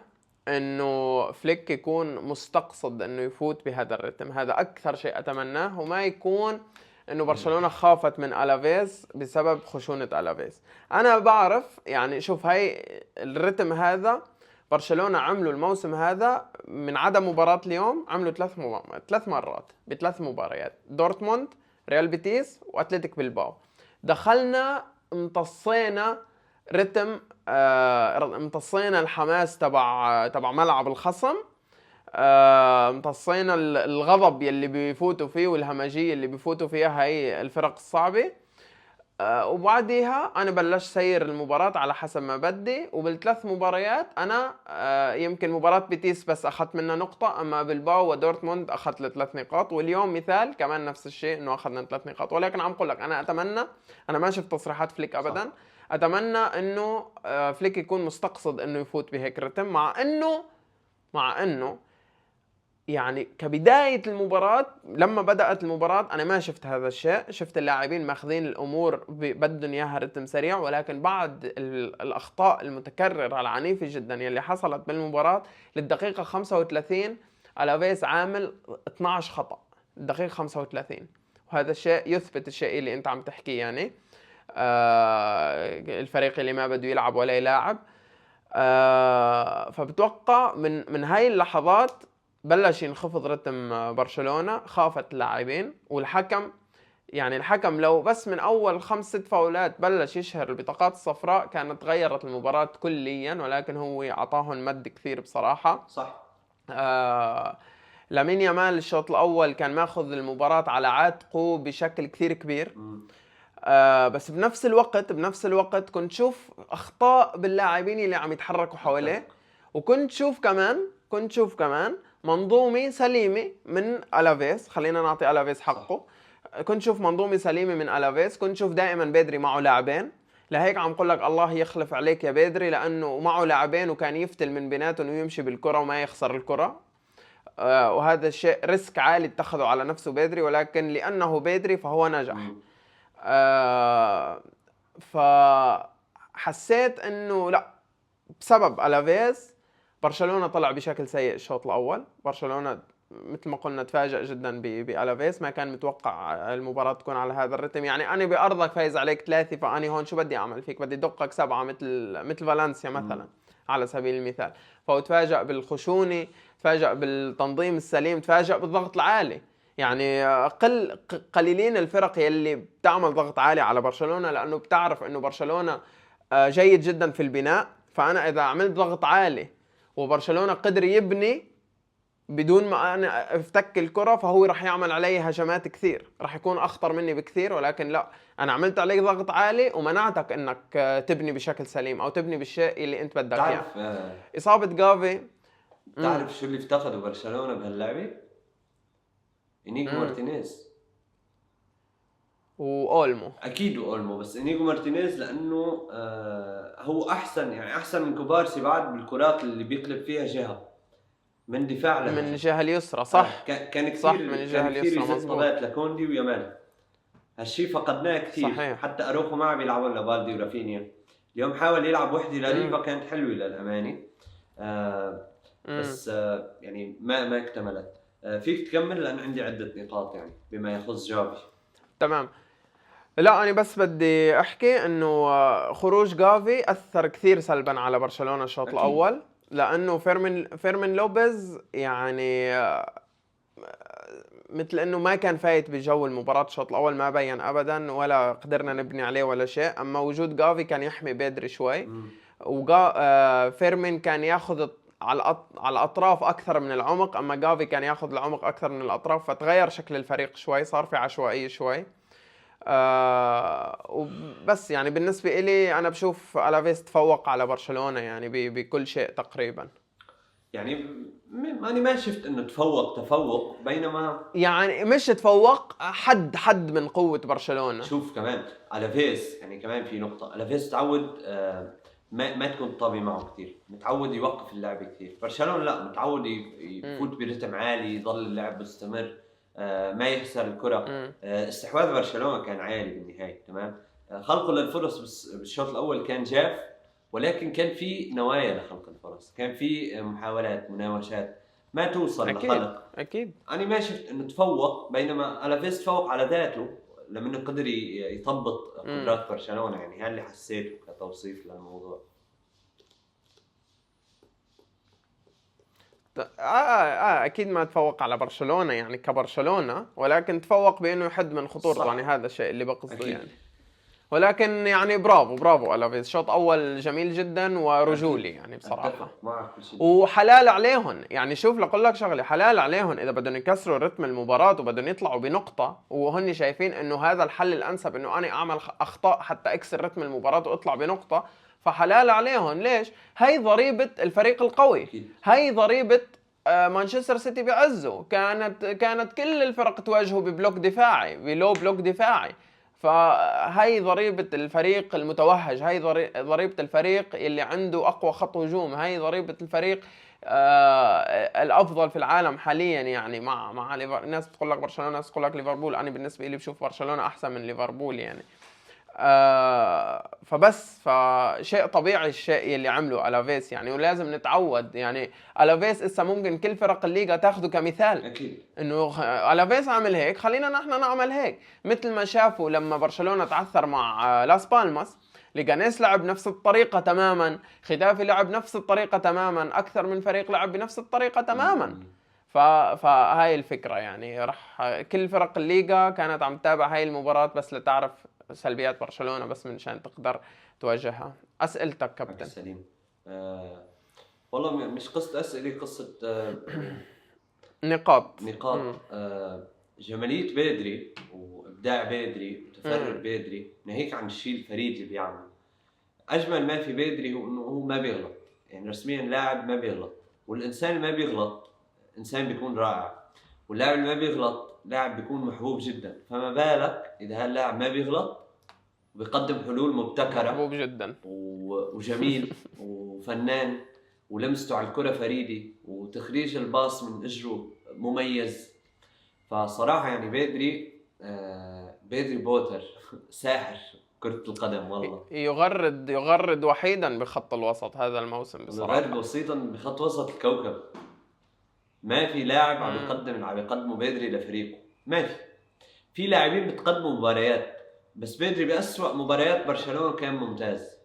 S1: انه فليك يكون مستقصد انه يفوت بهذا الرتم، هذا اكثر شيء اتمناه، وما يكون انه برشلونة خافت من ألافيز بسبب خشونة ألافيز. انا بعرف يعني، شوف هاي الرتم هذا برشلونة عملوا الموسم هذا من عدم مباراة اليوم، عملوا ثلاث مرات بثلاث مباريات: دورتموند، ريال بيتيس، واتلتيك بلباو. دخلنا امتصينا رتم، امتصينا الحماس تبع ملعب الخصم، امتصينا الغضب يلي بيفوتوا فيه والهمجية اللي بيفوتوا فيها هي الفرق الصعبة. وبعديها انا بلشت سير المباراة على حسب ما بدي، وبالثلاث مباريات انا يمكن مباراة بيتيس بس اخذت منها نقطة، اما بلباو ودورتموند اخذت ل3 نقاط، واليوم مثال كمان نفس الشيء انه اخذنا 3 نقاط. ولكن عم قول لك انا اتمنى، انا ما شفت تصريحات فليك ابدا صح. اتمنى انه فليك يكون مستقصد انه يفوت بهيك رتم، مع انه يعني كبداية المباراة لما بدأت المباراة أنا ما شفت هذا الشيء، شفت اللاعبين ماخذين الأمور بدهم إياها رتم سريع. ولكن بعد الأخطاء المتكررة العنيفة جدا يلي حصلت بالمباراة، للدقيقة 35 ألافيس عامل 12 خطأ الدقيقة 35، وهذا الشيء يثبت الشيء اللي أنت عم تحكيه، يعني الفريق اللي ما بده يلعب ولا يلاعب. فبتوقع من هاي اللحظات بلش ينخفض رتم برشلونة، خافت اللاعبين والحكم. يعني الحكم لو بس من اول 5-6 فاولات بلش يشهر البطاقات الصفراء كانت تغيرت المباراة كليا، ولكن هو اعطاهم مد كثير بصراحة.
S2: صح.
S1: لامين يامال الشوط الاول كان ماخذ المباراة على عاتقه بشكل كثير كبير. بس بنفس الوقت كنت شوف اخطاء باللاعبين اللي عم يتحركوا حواليه، وكنت شوف كمان منظومة سليمة من ألافيس. خلينا نعطي ألافيس حقه. كنت شوف منظومة سليمة من ألافيس، كنت شوف دائما بيدري معه لاعبين. لهيك عم قول لك الله يخلف عليك يا بيدري، لأنه معه لاعبين وكان يفتل من بيناتهم ويمشي بالكرة وما يخسر الكرة. وهذا الشيء ريسك عالي اتخذه على نفسه بيدري، ولكن لأنه بيدري فهو نجح. فحسيت انه لا، بسبب ألافيز برشلونة طلع بشكل سيء الشوط الاول. برشلونة مثل ما قلنا تفاجأ جدا بألافيز، ما كان متوقع المباراة تكون على هذا الرتم. يعني انا بأرضك فايز عليك 3، فاني هون شو بدي اعمل فيك؟ بدي دقك 7 مثل فالنسيا مثلا على سبيل المثال. فهو تفاجأ بالخشونة، تفاجأ بالتنظيم السليم، تفاجأ بالضغط العالي. يعني قليلين الفرق يلي بتعمل ضغط عالي على برشلونة، لأنه بتعرف أنه برشلونة جيد جدا في البناء. فأنا إذا عملت ضغط عالي وبرشلونة قدر يبني بدون ما أنا افتك الكرة، فهو رح يعمل علي هجمات كثير، رح يكون أخطر مني بكثير. ولكن لا، أنا عملت عليك ضغط عالي ومنعتك أنك تبني بشكل سليم أو تبني بالشيء اللي أنت بدك إياه. إصابة جافي،
S2: تعرف شو اللي افتقده برشلونة بهاللعبة؟ إنيجو مارتينيز
S1: وأولمو.
S2: اكيد واولمو، بس انيجو مارتينيز لانه هو احسن من كوبارسي بعد بالكرات اللي بيقلب فيها جهه من دفاع
S1: من الجهه اليسرى. صح.
S2: كان كثير
S1: صح، من الجهه اليسرى مظبوط.
S2: لكوندي ويامال. هالشيء فقدناه كثير. صحيح. حتى اروخو ما عم يلعبوا الا بالدي ورافينيا. اليوم حاول يلعب وحده لريفا، كانت حلوه للامانه. بس يعني ما اكتملت. فيك تكمل لان عندي عده نقاط يعني بما يخص جافي.
S1: تمام. لا أنا بس بدي أحكي إنه خروج جافي أثر كثير سلبا على برشلونة الشوط الأول. لانه فيرمين لوبيز يعني مثل انه ما كان فايت بجو المباراة الشوط الاول، ما بين ابدا ولا قدرنا نبني عليه ولا شيء. اما وجود جافي كان يحمي بيدري شوي، فيرمين كان ياخذ على الاطراف اكثر من العمق، اما جافي كان ياخذ العمق اكثر من الاطراف، فتغير شكل الفريق شوي، صار في عشوائية شوي. وبس يعني بالنسبة إلي أنا بشوف ألافيس تفوق على برشلونة يعني بكل شيء تقريبا.
S2: يعني ماني ما شفت انه تفوق بينما
S1: يعني مش تفوق، حد من قوة برشلونة.
S2: شوف كمان ألافيس، يعني كمان في نقطة، ألافيس تعود ما تكون طابي معه كثير، متعود يوقف اللعب كثير. برشلونة لا، متعود يفوت برتم عالي، يضل اللعب مستمر، ما يخسر الكرة. استحواذ برشلونة كان عالي بالنهاية، تمام. خلقه للفرص بالشوط الأول كان جاف، ولكن كان في نوايا لخلق الفرص، كان في محاولات مناوشات ما توصل
S1: أكيد
S2: لخلق.
S1: أكيد.
S2: أنا ما شفت إنه تفوق، بينما ألافيس تفوق على ذاته لما إنه قدر يطبق قدرات برشلونة. يعني هذا اللي حسيته كتوصيف للموضوع.
S1: أكيد ما تفوق على برشلونة يعني كبرشلونة، ولكن تفوق بأنه يحد من خطورته، يعني هذا الشيء اللي بقصده
S2: أكيد.
S1: يعني. ولكن يعني برافو ألافيس، شوط أول جميل جدا ورجولي يعني بصراحة. وحلال عليهم يعني، شوف لأقول لك شغلة، حلال عليهم إذا بدهم يكسروا رتم المباراة وبدهم يطلعوا بنقطة، وهن شايفين إنه هذا الحل الأنسب، إنه أنا أعمل أخطاء حتى أكسر رتم المباراة وأطلع بنقطة، فحلال عليهم. ليش؟ هي ضريبة الفريق القوي، هي ضريبة مانشستر سيتي بعزه. كانت كل الفرق تواجهه ببلوك دفاعي، بلو بلوك دفاعي. فهي ضريبة الفريق المتوهج، هي ضريبة الفريق اللي عنده أقوى خط هجوم، هي ضريبة الفريق الأفضل في العالم حاليا يعني. مع الناس بتقول لك برشلونة، ناس بتقول لك ليفربول، أنا بالنسبة لي بشوف برشلونة أحسن من ليفربول يعني. فشيء طبيعي الشيء اللي عمله ألافيس يعني، ولازم نتعود يعني. ألافيس إسا ممكن كل فرق الليغا تاخده كمثال،
S2: أكيد
S1: إنه ألافيس عمل هيك، خلينا نحن نعمل هيك. مثل ما شافوا لما برشلونة تعثر مع لاس بالماس، ليغانيس لعب نفس الطريقة تماما، ختافي لعب نفس الطريقة تماما، أكثر من فريق لعب بنفس الطريقة تماما. فهاي الفكرة يعني، رح كل فرق الليغا كانت عم تتابع هاي المباراة بس لتعرف سلبيات برشلونة، بس منشان تقدر تواجهها. أسئلتك كابتن.
S2: سليم. والله مش قصة أسئلة، قصة
S1: نقاط.
S2: جمالية بيدري وإبداع بيدري وتفرد بيدري، ناهيك عن الشيء الفريد اللي بيعمله. أجمل ما في بيدري هو إنه هو ما بيغلط، يعني رسميا لاعب ما بيغلط، والإنسان اللي ما بيغلط إنسان بيكون رائع، واللاعب اللي ما بيغلط لاعب بيكون محبوب جدا. فما بالك إذا هاللاعب ما بيغلط وبيقدم حلول مبتكرة،
S1: محبوب جدا
S2: وجميل وفنان، ولمسته على الكرة فريدي، وتخريج الباص من اجره مميز. فصراحة يعني بيدري بوتر ساحر كرة القدم والله.
S1: يغرد وحيدا بخط الوسط هذا الموسم بصراحة،
S2: يغرد وسيطا بخط وسط الكوكب. ما في لاعب عم يقدمه بيدري لفريقه، ما في لاعبين بتقدموا مباريات، بس بيدري بأسوأ مباريات برشلونة كان ممتاز،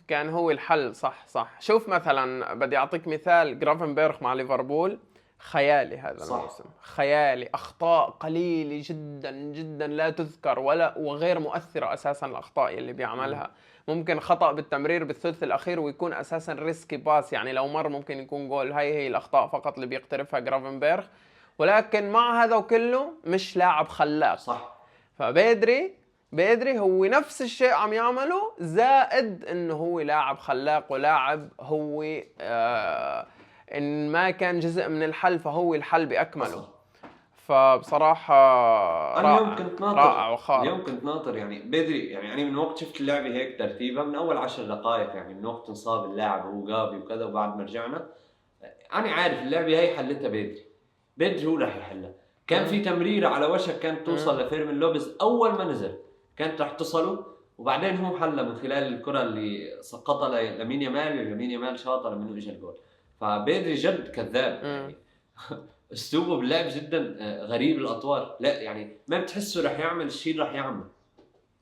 S1: كان هو الحل. صح. شوف مثلا بدي أعطيك مثال، جرافنبرغ مع ليفربول خيالي هذا الموسم، خيالي. أخطاء قليلة جدا جدا لا تذكر وغير مؤثرة أساسا. الأخطاء اللي بيعملها ممكن خطأ بالتمرير بالثلث الأخير ويكون أساسا ريسكي باس، يعني لو مر ممكن يكون جول. هي الأخطاء فقط اللي بيقترفها جرافنبرغ، ولكن مع هذا وكله مش لاعب خلاق.
S2: صح.
S1: فبيدري هو نفس الشيء عم يعمله، زائد انه هو لاعب خلاق، ولاعب هو ان ما كان جزء من الحل فهو الحل باكمله. فبصراحة رائع وخارق.
S2: اليوم كنت ناطر يعني بدري، يعني أنا من وقت شفت اللعبة هيك ترتيبها من أول 10 دقائق، يعني من وقت انصاب اللاعب هو جافي وكذا، وبعد ما رجعنا أنا عارف اللعبة هي حلتها بدري هو راح يحلها. كان في تمريرة على وشك كانت توصل لفيرمين لوبيز أول ما نزل، كانت راح تصله، وبعدين هو حلها من خلال الكرة اللي سقطها لامين يامال شاطر منه إجا الجول. فبدري جد كذاب يعني اسلوبه باللعب جدا غريب الاطوار، لا يعني ما بتحسه رح يعمل الشيء اللي رح يعمله،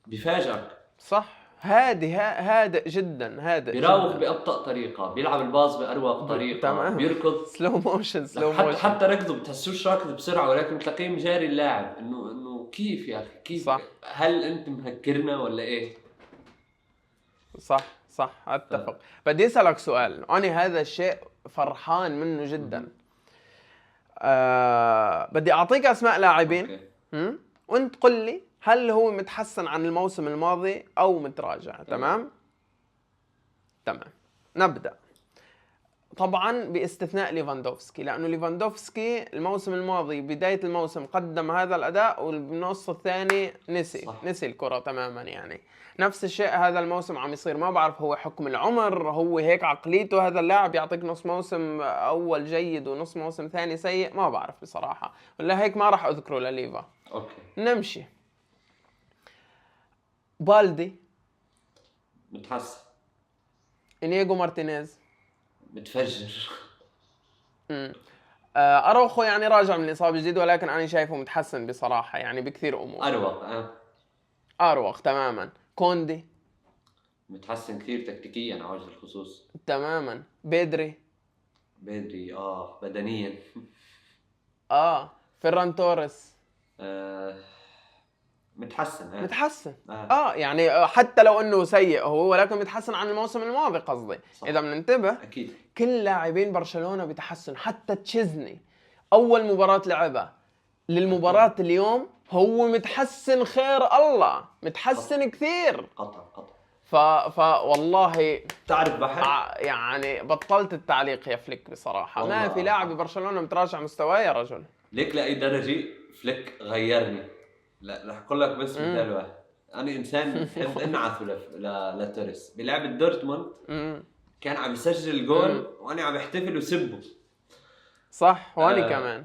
S2: بيفاجئك.
S1: صح هادئ جدا، هادئ
S2: بيراوغ
S1: جدا.
S2: بأبطأ طريقة، بيلعب الباص بأروق طريقة،
S1: تمام.
S2: بيركض.
S1: سلو موشن
S2: حتى ركضه بتحسوش راكض بسرعة، ولكن بتلاقيه مجاري اللاعب. انه كيف يا اخي كيف؟
S1: صح
S2: هل انت مهكرنا ولا ايه؟
S1: صح اتفق. بدي اسالك سؤال، انا هذا الشيء فرحان منه جدا. بدي اعطيك اسماء لاعبين، وانت قل لي هل هو متحسن عن الموسم الماضي او متراجع. تمام. نبدا طبعا باستثناء ليفاندوفسكي، لانه ليفاندوفسكي الموسم الماضي بدايه الموسم قدم هذا الاداء، والنص الثاني نسي الكره تماما. يعني نفس الشيء هذا الموسم عم يصير. ما بعرف هو حكم العمر، هو هيك عقليته هذا اللاعب، يعطيك نص موسم اول جيد ونص موسم ثاني سيء. ما بعرف بصراحه، ولا هيك ما راح اذكره لليفا. نمشي. بالدي
S2: متحسن.
S1: انيجو مارتينيز
S2: متفجر.
S1: اروخو يعني راجع من الاصابه جديد، ولكن انا شايفه متحسن بصراحه، يعني بكثير امور. اروق تماما. كوندي
S2: متحسن كثير تكتيكيا على وجه الخصوص.
S1: تماما. بدري
S2: بدنيا.
S1: فيران توريس
S2: متحسن.
S1: يعني حتى لو انه سيء هو، ولكن متحسن عن الموسم الماضي قصدي. اذا بننتبه
S2: اكيد
S1: كل لاعبين برشلونه بتحسن. حتى تشيزني اول مباراه لعبها للمباراه اليوم هو متحسن، خير الله متحسن كثير.
S2: قطع.
S1: والله
S2: تعرف بحر
S1: يعني بطلت التعليق يا فليك بصراحه. ما في لاعب ببرشلونه متراجع مستواه يا رجل.
S2: ليك لاي درجه فليك غيرني. لا رح اقول لك بس مثال واحد. انا انسان بحب انعث لتوريس بلعب دورتموند. كان عم يسجل جول وانا عم بحتفل وسبه.
S1: صح وانا كمان.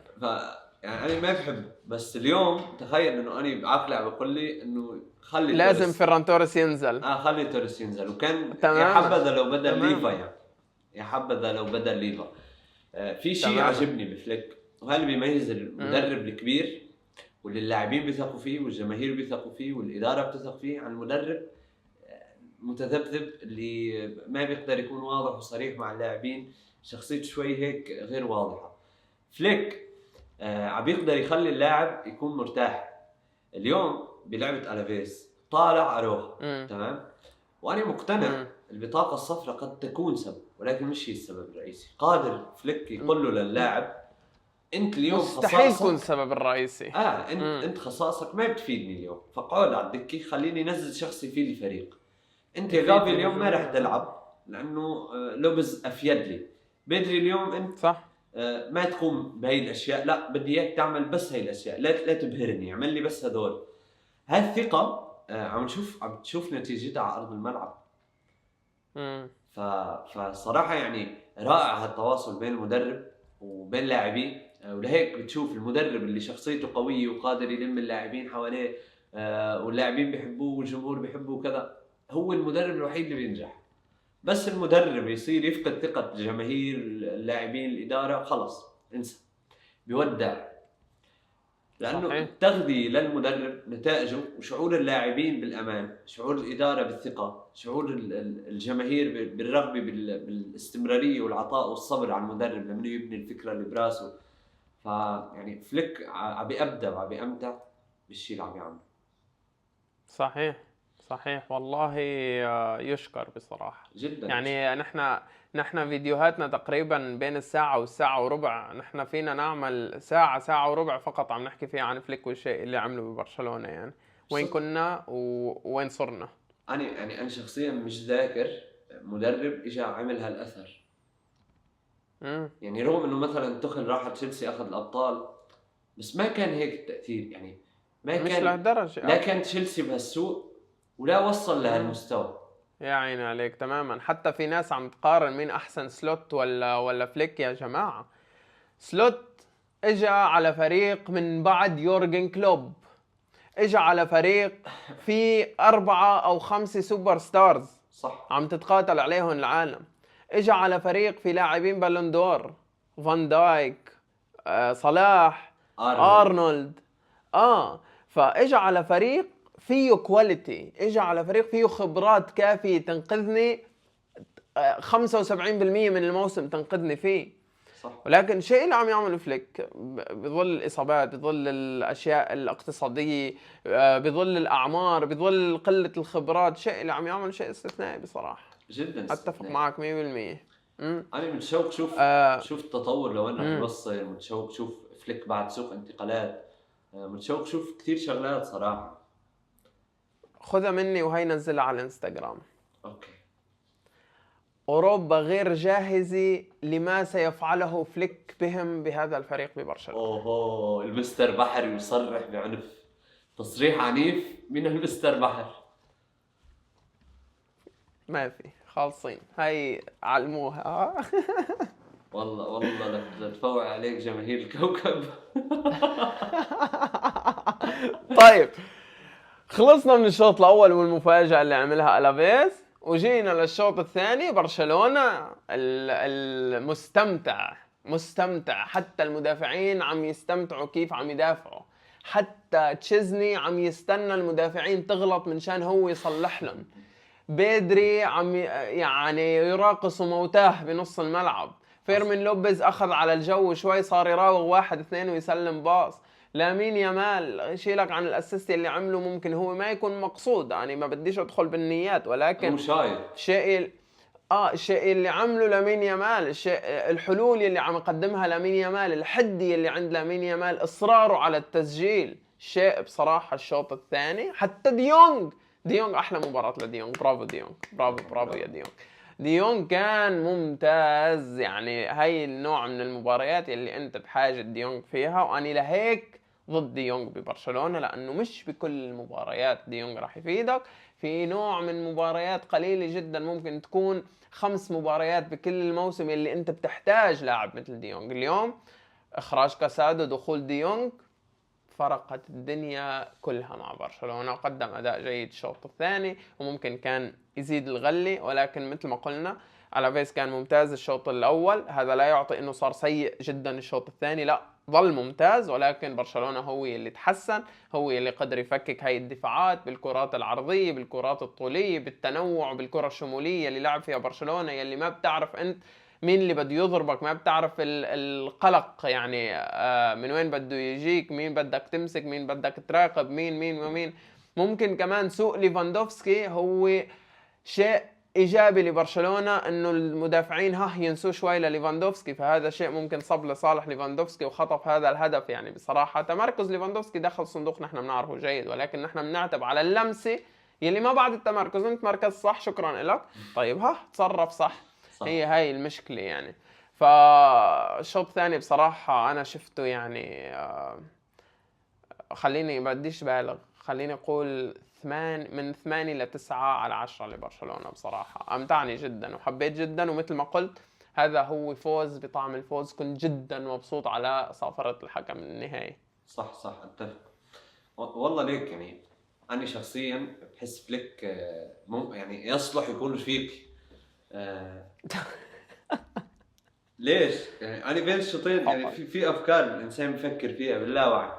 S2: يعني انا ما بحبه، بس اليوم تخيل انه انا بعقلي عم بقول لي انه خلي
S1: لازم فيران توريس ينزل.
S2: خلي توريس ينزل. وكان يا حبذا لو بدل ليفا، يعني يا حبذا لو بدل ليفا. في شيء عجبني بفليك، وهذا بيميز المدرب الكبير واللي اللاعبين بيثقوا فيه والجماهير بيثقوا فيه والاداره بتثق فيه، عن المدرب متذبذب اللي ما بيقدر يكون واضح وصريح مع اللاعبين، شخصيته شوي هيك غير واضحه. فليك عم بيقدر يخلي اللاعب يكون مرتاح. اليوم بلعبه الافيس طالع اروخ تمام، وانا مقتنع البطاقه الصفراء قد تكون سبب، ولكن مش هي السبب الرئيسي. قادر فليك يقول له للاعب انت اليوم
S1: مستحيل تكون السبب الرئيسي.
S2: انت خصائصك ما بتفيدني اليوم، فقعد على الدكه خليني انزل شخص يفيد الفريق. انت يا غابي اليوم ما رح تلعب لانه لوبز افيد لي. بدري اليوم انت
S1: صح
S2: ما تقوم بهي الاشياء، لا بدي اياك تعمل بس هي الاشياء، لا تبهرني، اعمل لي بس هدول. هاي الثقه عم تشوف نتيجتها على ارض الملعب. فصراحه يعني رائع هالتواصل بين المدرب وبين اللاعبين. ولهيك بتشوف المدرب اللي شخصيته قويه وقادر يلم اللاعبين حواليه، واللاعبين بيحبوه والجمهور بيحبوه وكذا، هو المدرب الوحيد اللي بينجح. بس المدرب يصير يفقد ثقه الجماهير، اللاعبين، الاداره، خلص انسى، بيودع. لانه التغذيه للمدرب نتائجه وشعور اللاعبين بالامان، شعور الاداره بالثقه، شعور الجماهير بالرغبه بالاستمراريه والعطاء والصبر على المدرب لما يبني الفكره اللي براسه. فيعني فليك عم بيبدع وعم بيمتع بالشيء اللي عم يعمله.
S1: صحيح والله يشكر بصراحه
S2: جدا.
S1: يعني نحن فيديوهاتنا تقريبا بين الساعه والساعه وربع، نحن فينا نعمل ساعه وربع فقط عم نحكي فيها عن فليك والشيء اللي عمله ببرشلونه. يعني وين كنا وين صرنا.
S2: انا شخصيا مش ذاكر مدرب اجى عمل هالاثر. يعني رغم انه مثلا تخل راح تشيلسي اخذ الابطال، بس ما كان هيك التاثير. يعني ما كان
S1: مش لهالدرجه.
S2: لا كان تشيلسي بهالسوء ولا وصل لهالمستوى.
S1: يا عيني عليك تماما. حتى في ناس عم تقارن مين احسن، سلوت ولا فليك. يا جماعه سلوت اجى على فريق من بعد يورجن كلوب، اجى على فريق في 4 أو 5 سوبر ستارز
S2: صح
S1: عم تتقاتل عليهم العالم. اجى على فريق في لاعبين بالون دور، فان دايك، صلاح، أرنولد. فاجى على فريق فيه كواليتي، اجى على فريق فيه خبرات كافيه تنقذني 75% من الموسم تنقذني فيه.
S2: صح.
S1: ولكن الشيء اللي عم يعمله فليك بظل الإصابات، بظل الأشياء الاقتصادية، بظل الأعمار، بظل قلة الخبرات، الشيء اللي عم يعمله شيء استثنائي بصراحة.
S2: جدا
S1: أتفق
S2: استثنائي.
S1: معك 100%.
S2: انا متشوق شوف التطور لوين رح يوصل، متشوق شوف فليك بعد سوق انتقالات، متشوق شوف كثير شغلات صراحه.
S1: خذها مني وهي نزلها على الانستغرام.
S2: اوكي.
S1: أوروبا غير جاهزة لما سيفعله فليك بهم بهذا الفريق ببرشلونة.
S2: اوه المستر بحر يصرح بعنف، تصريح عنيف من المستر بحر.
S1: ما في خالصين، هاي علموها.
S2: والله لتفوق عليك جماهير الكوكب.
S1: طيب، خلصنا من الشوط الأول والمفاجأة اللي عملها ألافيس، وجينا للشوط الثاني. برشلونة مستمتع، حتى المدافعين عم يستمتعوا كيف عم يدافعوا، حتى تشيزني عم يستنى المدافعين تغلط منشان هو يصلح لهم. بيدري عم يعني يراقص موتاه بنص الملعب. فيرمين لوبيز أخذ على الجو شوي، صار يراوغ 1-2 ويسلم باص. لامين يامال شيلك عن الاسيست اللي عمله، ممكن هو ما يكون مقصود، يعني ما بديش ادخل بالنيات، ولكن
S2: هو شايف
S1: الشيء اللي عمله لامين يامال، الحلول اللي عم يقدمها لامين يامال، الحدية اللي عند لامين يامال، اصراره على التسجيل، شيء بصراحة. الشوط الثاني حتى ديونج احلى مباراة لديونج. برافو ديونج، برافو يا ديونج كان ممتاز. يعني هاي النوع من المباريات اللي انت بحاجة ديونج فيها، واني لهيك ضد ديونج ببرشلونة، لانه مش بكل المباريات ديونج راح يفيدك. في نوع من مباريات قليلة جدا، ممكن تكون 5 مباريات بكل الموسم اللي انت بتحتاج لاعب مثل ديونج. اليوم اخراج كاسادو، دخول ديونج، فرقت الدنيا كلها مع برشلونة، وقدم أداء جيد الشوط الثاني، وممكن كان يزيد الغلي، ولكن مثل ما قلنا ألافيس كان ممتاز الشوط الأول. هذا لا يعطي أنه صار سيء جدا الشوط الثاني، لا، ظل ممتاز. ولكن برشلونة هو اللي تحسن، هو اللي قدر يفكك هاي الدفاعات بالكرات العرضية، بالكرات الطولية، بالتنوع، بالكرة الشمولية اللي لعب فيها برشلونة، يلي ما بتعرف أنت مين اللي بده يضربك، ما بتعرف القلق يعني من وين بده يجيك، مين بدك تمسك، مين بدك تراقب، مين ومين. ممكن كمان سوء ليفاندوفسكي هو شيء ايجابي لبرشلونة، انه المدافعين ينسوا شوي لليفاندوفسكي، فهذا شيء ممكن صب لصالح ليفاندوفسكي وخطف هذا الهدف. يعني بصراحة تمركز ليفاندوفسكي دخل صندوق نحن بنعرفه جيد، ولكن نحن بنعتب على اللمسة يلي ما بعد التمركز. انت مركز صح، شكرا لك، طيب تصرف صح. هي هاي المشكلة يعني. فالشوط الثاني بصراحة أنا شفته يعني خليني بديش بالغ، خليني أقول من 8-9/10 لبرشلونة. بصراحة أمتعني جدا وحبيت جدا، ومثل ما قلت هذا هو فوز بطعم الفوز. كنت جدا مبسوط على صافرة الحكم النهائي.
S2: صح اتفق. والله ليك يعني أنا شخصيا بحس فليك يعني يصلح يكون رفيقي. ليش؟ يعني أنا بين الشوطين يعني في أفكار الإنسان بفكر فيها باللاوعي،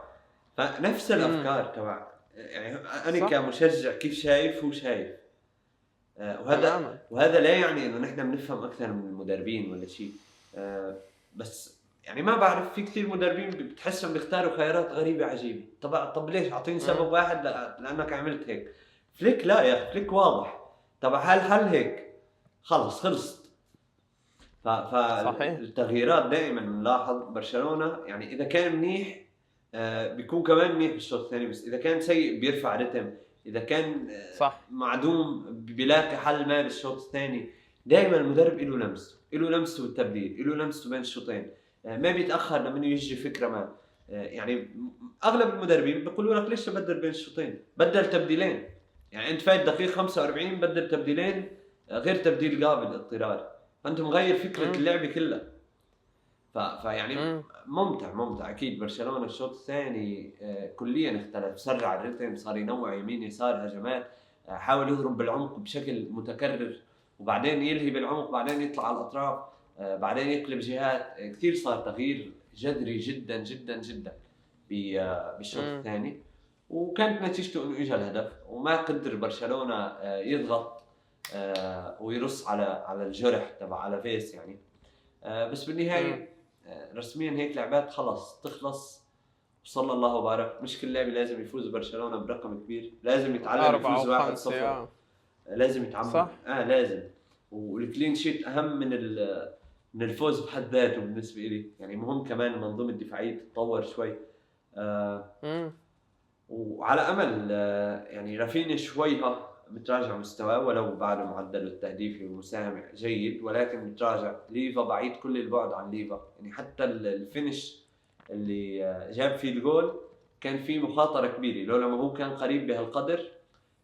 S2: فنفس الأفكار تبع يعني أنا كمشجع كيف شايف هو شايف. وهذا لا يعني إنه نحن بنفهم أكثر من المدربين ولا شيء، بس يعني ما بعرف، في كثير مدربين بتحسهم بيختاروا خيارات غريبة عجيبة. طب ليش؟ أعطيني سبب واحد لأنك عملت هيك. فليك لا يا أخي، فليك واضح. طب الحل هيك، خلصت. فالتغييرات دائما بنلاحظ برشلونة يعني إذا كان منيح بيكون كمان منيح بالشوط الثاني، بس إذا كان سيء بيرفع رتم، إذا كان معدوم بيلاقي حل ما بالشوط الثاني. دائما المدرب له لمسته بالتبديل، له لمسته بين الشوطين، ما بيتأخر لما يجي فكرة ما. يعني أغلب المدربين بيقولوا لك ليش تبدل بين الشوطين، بدل تبديلين. يعني أنت فايت دقيقة 45 بدل تبديلين غير تبديل قابل اضطراري، فأنت مغير فكرة اللعبة كلها. فيعني ممتع اكيد. برشلونه الشوط الثاني كليا اختلف، سرع الريتم، صار ينوع يمين يسار هجمات، حاول يضرب بالعمق بشكل متكرر، وبعدين يلهي بالعمق، بعدين يطلع على الاطراف، بعدين يقلب جهات. كثير صار تغيير جذري جدا بالشوط الثاني. وكانت نتيجته انه اجى الهدف وما قدر برشلونه يضغط ويرص على الجرح تبع على فيس يعني. بس بالنهايه رسميا هيك لعبات خلص تخلص وصلى الله وبارك. مش كل لعبه لازم يفوز برشلونه برقم كبير، لازم يتعلم
S1: أربعة
S2: يفوز
S1: وخمسة
S2: 1-0. لازم يتعمد
S1: صح.
S2: لازم. والكلين شيت اهم من الفوز بحد ذاته بالنسبه لي يعني. مهم كمان المنظومه الدفاعيه تتطور شوي.
S1: امم
S2: وعلى امل يعني رافينيا شوي متراجع مستواه ولو بعده معدله التهديفي والمساهمه جيد، ولكن متراجع. ليفا بعيد كل البعد عن ليفا يعني. حتى الفينش اللي جاب فيه الجول كان فيه مخاطره كبيره، لولا ما هو كان قريب بهالقدر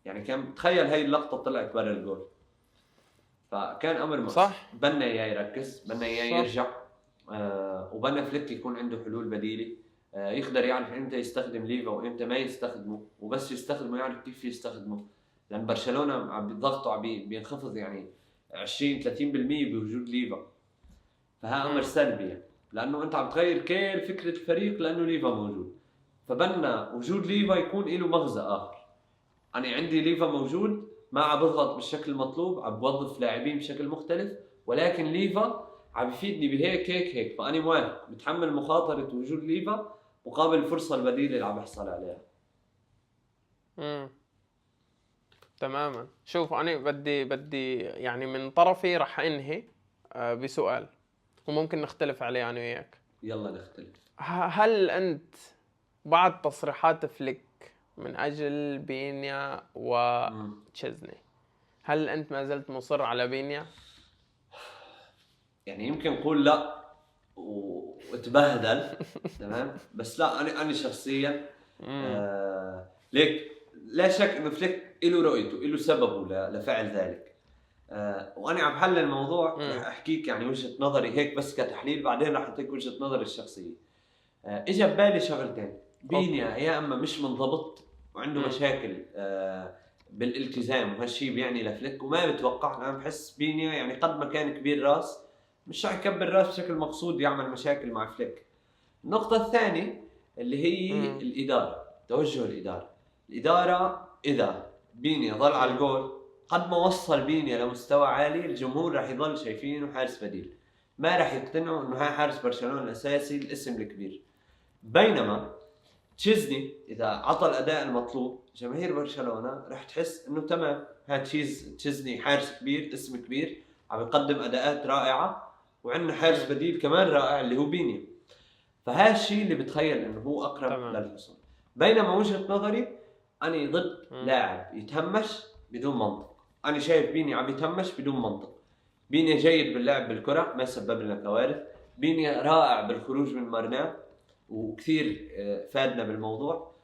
S2: يعني. كان تخيل هاي اللقطه طلعت برا الجول، فكان امر مؤسف.
S1: صح
S2: بدنا اياه يركز، بدنا اياه
S1: صح.
S2: يرجع. وبدنا فليك يكون عنده حلول بديله. يقدر يعرف امتى يستخدم ليفا وامتى ما يستخدمه، وبس يستخدمه يعرف كيف يستخدمه. لان برشلونه عم بيضغطوا عم بينخفض يعني 20 30% بوجود ليفا. فها امر سلبي يعني. لانه انت عم تغير كل فكره الفريق لانه ليفا موجود. فبدنا وجود ليفا يكون له مغزى اخر. انا عندي ليفا موجود، ما عم بضغط بالشكل المطلوب، عم بوظف لاعبين بشكل مختلف، ولكن ليفا عم يفيدني بهيك هيك هيك. فانا موافق بتحمل مخاطره وجود ليفا مقابل الفرصه البديله اللي عم بحصل عليها.
S1: امم تماما. شوف انا بدي يعني من طرفي رح انهي بسؤال وممكن نختلف عليه انا وياك.
S2: يلا نختلف.
S1: هل انت بعد تصريحات فليك من اجل بينيا وتشيزني، هل انت ما زلت مصر على بينيا؟
S2: يعني يمكن نقول لا وتبهدل تمام، بس لا انا شخصيا ليك لا شك انه فليك له رؤيته، له سببه لفعل ذلك. وانا عم بحلل الموضوع رح احكيك يعني وجهه نظري هيك بس كتحليل، بعدين رح اعطيك وجهه نظري الشخصيه. اجى ببالي شغلتين. بينيا
S1: اوكي.
S2: يا اما مش منضبط وعنده
S1: امم
S2: مشاكل بالالتزام، وهالشيء بيعني لفليك. وما بتوقع، انا بحس بينيا يعني قد ما كان كبير راس مش رح يكبر راس بشكل مقصود يعمل مشاكل مع فليك. النقطه الثانيه اللي هي الاداره، توجه الاداره اذا بينيا ظل على الجول قد ما وصل بينيا لمستوى عالي، الجمهور راح يضل شايفينه حارس بديل، ما راح يقتنعوا انه هاي حارس برشلونه الاساسي الاسم الكبير. بينما تشيزني اذا عطى الاداء المطلوب جماهير برشلونه راح تحس انه تمام، هاد تشيزني حارس كبير اسم كبير عم يقدم اداءات رائعه، وعندنا حارس بديل كمان رائع اللي هو بينيا. فهذا الشيء اللي بتخيل انه هو اقرب
S1: تمام.
S2: للحصول. بينما وجهه نظري انا ضد لاعب يتهمش بدون منطق. انا شايف بيني عم يتهمش بدون منطق. بيني جيد باللعب بالكره، ما سبب لنا كوارث. بيني رائع بالخروج من مرماه وكثير فادنا بالموضوع.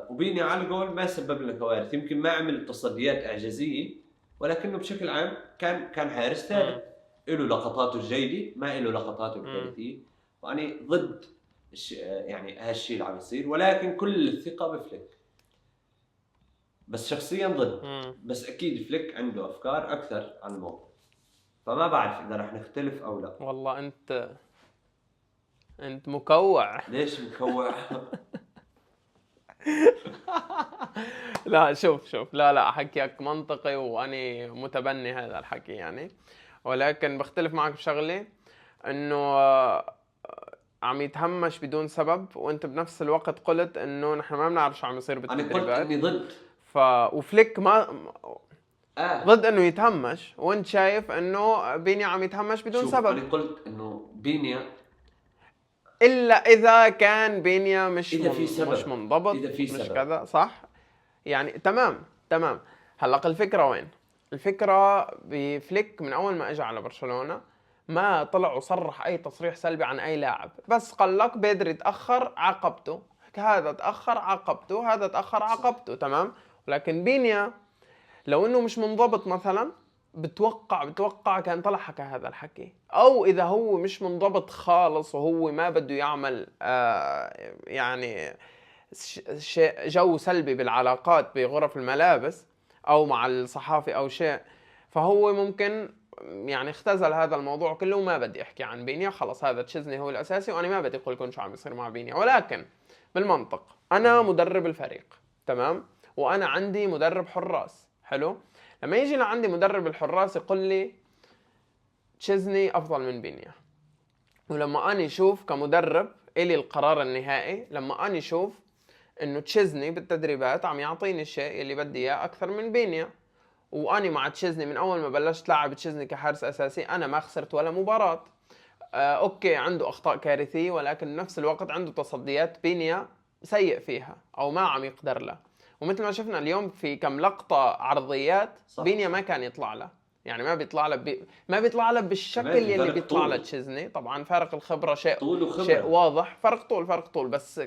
S2: وبيني على الجول ما سبب لنا كوارث. يمكن ما عمل تصديات اعجازيه، ولكنه بشكل عام كان حارس ثابت. له لقطاته الجيده، ما له لقطاته الكارثيه. وانا ضد يعني هالشيء اللي عم يصير، ولكن كل الثقه بفليك. بس شخصيا ضد. بس اكيد فليك عنده افكار اكثر عن الموضوع، فما بعرف اذا رح نختلف او لا.
S1: والله انت مكوع.
S2: ليش مكوع؟
S1: لا شوف لا حكيك منطقي واني متبني هذا الحكي يعني، ولكن بختلف معك بشغله انه عم يتهمش بدون سبب، وانت بنفس الوقت قلت انه نحن ما بنعرف شو عم يصير
S2: انا قلت
S1: بالتدريبات.
S2: اني ضد.
S1: وفليك ما ضد انه يتهمش، وانت شايف انه بينيا عم يتهمش بدون
S2: شوف
S1: سبب.
S2: انا قلت انه بينيا
S1: الا اذا كان بينيا
S2: اذا في
S1: مش
S2: سبب،
S1: منضبط،
S2: اذا في
S1: مش
S2: سبب.
S1: كذا، صح يعني. تمام. هلا الفكره وين؟ الفكره بفليك من اول ما اجى على برشلونه ما طلع وصرح اي تصريح سلبي عن اي لاعب، بس قال لك بيدري تاخر عاقبته، هذا تاخر عاقبته، هذا تاخر عاقبته، تمام. ولكن بينيا لو انه مش منضبط مثلا بتوقع كان طلع حكى هذا الحكي، او اذا هو مش منضبط خالص وهو ما بده يعمل يعني جو سلبي بالعلاقات بغرف الملابس او مع الصحافي او شيء، فهو ممكن يعني اختزل هذا الموضوع كله وما بدي احكي عن بينيا، خلص هذا تشيزني هو الاساسي وانا ما بدي اقول لكم شو عم يصير مع بينيا. ولكن بالمنطق انا مدرب الفريق، تمام، وانا عندي مدرب حراس، حلو. لما يجي لعندي مدرب الحراس يقول لي تشيزني افضل من بينيا، ولما اني اشوف كمدرب الي القرار النهائي، لما اني اشوف انه تشيزني بالتدريبات عم يعطيني الشيء اللي بدي اياه اكثر من بينيا، واني مع تشيزني من اول ما بلشت لعب تشيزني كحارس اساسي انا ما خسرت ولا مباراة. اوكي عنده اخطاء كارثية، ولكن بنفس الوقت عنده تصديات بينيا سيء فيها او ما عم يقدر له. ومثل ما شفنا اليوم في كم لقطة عرضيات
S2: صح.
S1: بينيا ما كان يطلع له، يعني ما بيطلع له بالشكل
S2: كمان
S1: يلي
S2: فرق
S1: بيطلع له
S2: طول.
S1: تشيزني. طبعا فارق الخبرة
S2: طول وخبرة.
S1: شيء واضح، فرق طول، بس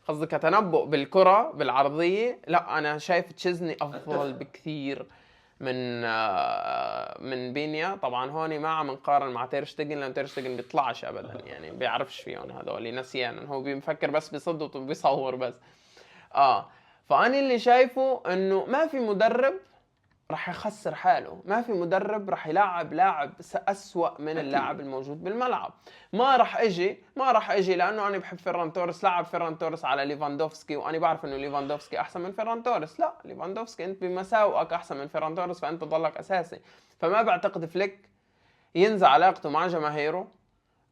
S1: قصدي كتنبؤ بالكرة بالعرضية، لا انا شايف تشيزني افضل بكثير من بينيا. طبعا هون ما عم نقارن مع تير شتيجن، لان تير شتيجن بيطلعش ابدا، يعني بيعرفش فيهم هذول نسيان، هو بيفكر بس بيصد وبيصور بس. فاني اللي شايفه انه ما في مدرب راح يخسر حاله، ما في مدرب راح يلعب لاعب أسوأ من اللاعب الموجود بالملعب. ما راح اجي لانه انا بحب فيران توريس، لعب فيران توريس على ليفاندوفسكي وانا بعرف انه ليفاندوفسكي احسن من فيران توريس. لا، ليفاندوفسكي انت بمساوئك احسن من فيران توريس، فانت ضلك اساسي. فما بعتقد فليك ينزع علاقته مع جماهيره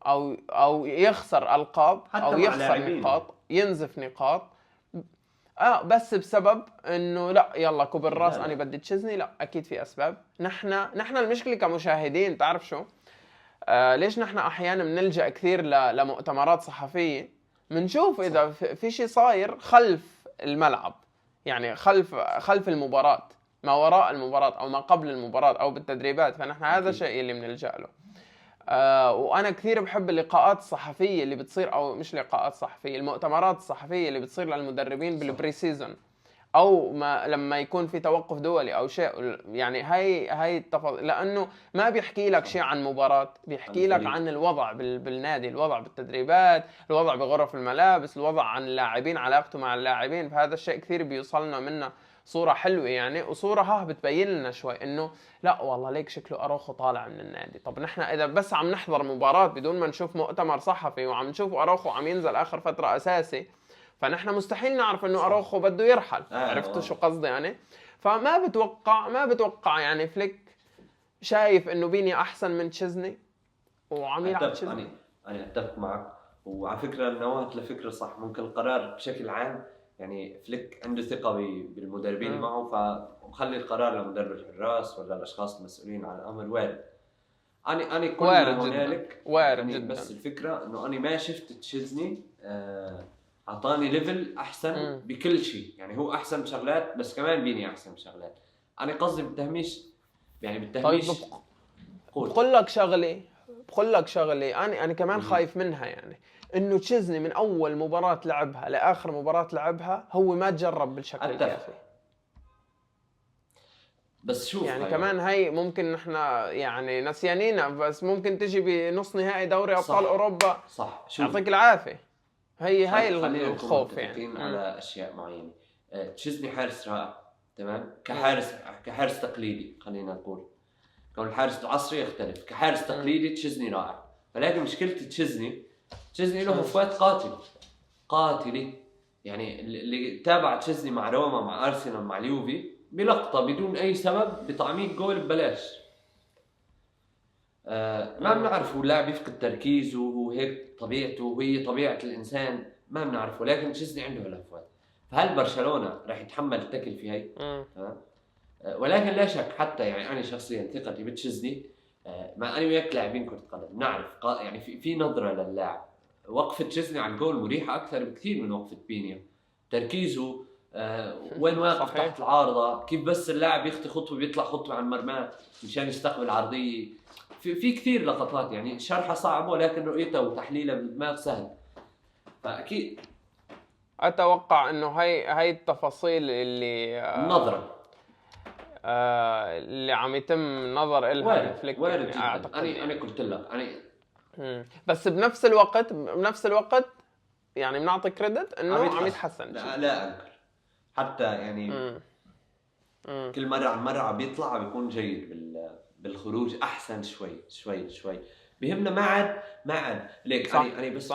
S1: او يخسر القاب او يخسر نقاط، ينزف نقاط بس بسبب انه لا يلا كبر الراس انا بدي تشيزني. لا، اكيد في اسباب. نحن المشكله كمشاهدين تعرف شو؟ ليش نحن احيانا بنلجأ كثير لمؤتمرات صحفيه، بنشوف اذا في شيء صاير خلف الملعب، يعني خلف المباراه، ما وراء المباراه او ما قبل المباراه او بالتدريبات. فنحن هذا الشيء اللي بنلجأ له. وانا كثير بحب اللقاءات الصحفيه اللي بتصير، او مش لقاءات صحفيه، المؤتمرات الصحفيه اللي بتصير للمدربين بالبري سيزون، او ما لما يكون في توقف دولي او شيء. يعني هاي التفاصيل، لانه ما بيحكي لك شيء عن مباراه، بيحكي لك عن الوضع بالنادي، الوضع بالتدريبات، الوضع بغرف الملابس، الوضع عن اللاعبين، علاقته مع اللاعبين. فهذا الشيء كثير بيوصلنا منه صورة حلوة يعني، وصورة بتبين لنا شوي انه لا والله ليك شكله اروخو طالع من النادي. طب نحن اذا بس عم نحضر مباراة بدون ما نشوف مؤتمر صحفي وعم نشوف اروخو عم ينزل اخر فترة اساسي، فنحن مستحيل نعرف انه اروخو بده يرحل. عرفتوا شو قصدي يعني؟ فما بتوقع يعني فليك شايف انه بيني احسن من تشيزني وعم يلعب تشيزني.
S2: انا اتفق معك، وعلى فكرة نوعت لفكرة صح. ممكن القرار بشكل عام يعني فليك عنده ثقة بالمدربين معه، فمخلي القرار لمدرب الحراس ولا الاشخاص المسؤولين عن الامر. انا كل
S1: وارد
S2: هنالك
S1: وارد
S2: يعني
S1: جدا.
S2: بس الفكرة انه انا ما شفت تشيزني اعطاني ليفل احسن بكل شيء. يعني هو احسن بشغلات، بس كمان بيني احسن بشغلات. انا قصدي بالتهميش، يعني بالتهميش.
S1: طيب بقول لك شغلي انا كمان خايف منها، يعني انه تشيزني من اول مباراة لعبها لاخر مباراة لعبها هو ما تجرب بالشكل الكافي.
S2: بس شوف
S1: يعني كمان هي ممكن نحن يعني نسيانينا، بس ممكن تجي بنص نهائي دوري ابطال اوروبا.
S2: صح.
S1: يعطيك العافية. هي الخوف
S2: يعني على اشياء معينة. تشيزني حارس رائع، تمام، كحارس تقليدي خلينا نقول. كون الحارس العصري يختلف، كحارس تقليدي تشيزني رائع. ولكن مشكلة تشيزني له هفوات قاتلة. يعني اللي تابع تشيزني مع روما، مع ارسنال، مع اليوفي، بلقطة بدون اي سبب بتعميق جول ببلاش. ما بنعرف، هو اللاعب يفقد تركيزه، وهيك طبيعته، وهي طبيعة الانسان، ما بنعرف. ولكن تشيزني عنده هالهفوات. فهل برشلونة راح يتحمل التكل في هي؟ ولكن لا شك، حتى يعني انا شخصيا ثقتي بتشيزني، مع اني وياك لاعبين كرة قدم نعرف يعني في نظرة للاعب. وقفة تشيزني على الجول مريحة اكثر بكثير من وقفة بينيا. تركيزه وين واقف تحت العارضة، كيف بس اللاعب يخطي خطوة بيطلع خطوة عن مرماه مشان يستقبل عرضية. في كثير لقطات يعني شرحها صعب، ولكن رؤيتها وتحليلها بالدماغ سهل. فاكيد
S1: اتوقع انه هي التفاصيل اللي
S2: النظرة
S1: اللي عم يتم نظر إلها فليك.
S2: وارد يعني اعتقد انا قلت لك
S1: بس بنفس الوقت يعني بنعطي كريدت انه عم يتحسن.
S2: لا انكر، حتى يعني كل مرة عن مرة عم بيطلع بيكون جيد بالخروج احسن شوي. بهمنا ما عاد ليك. انا بس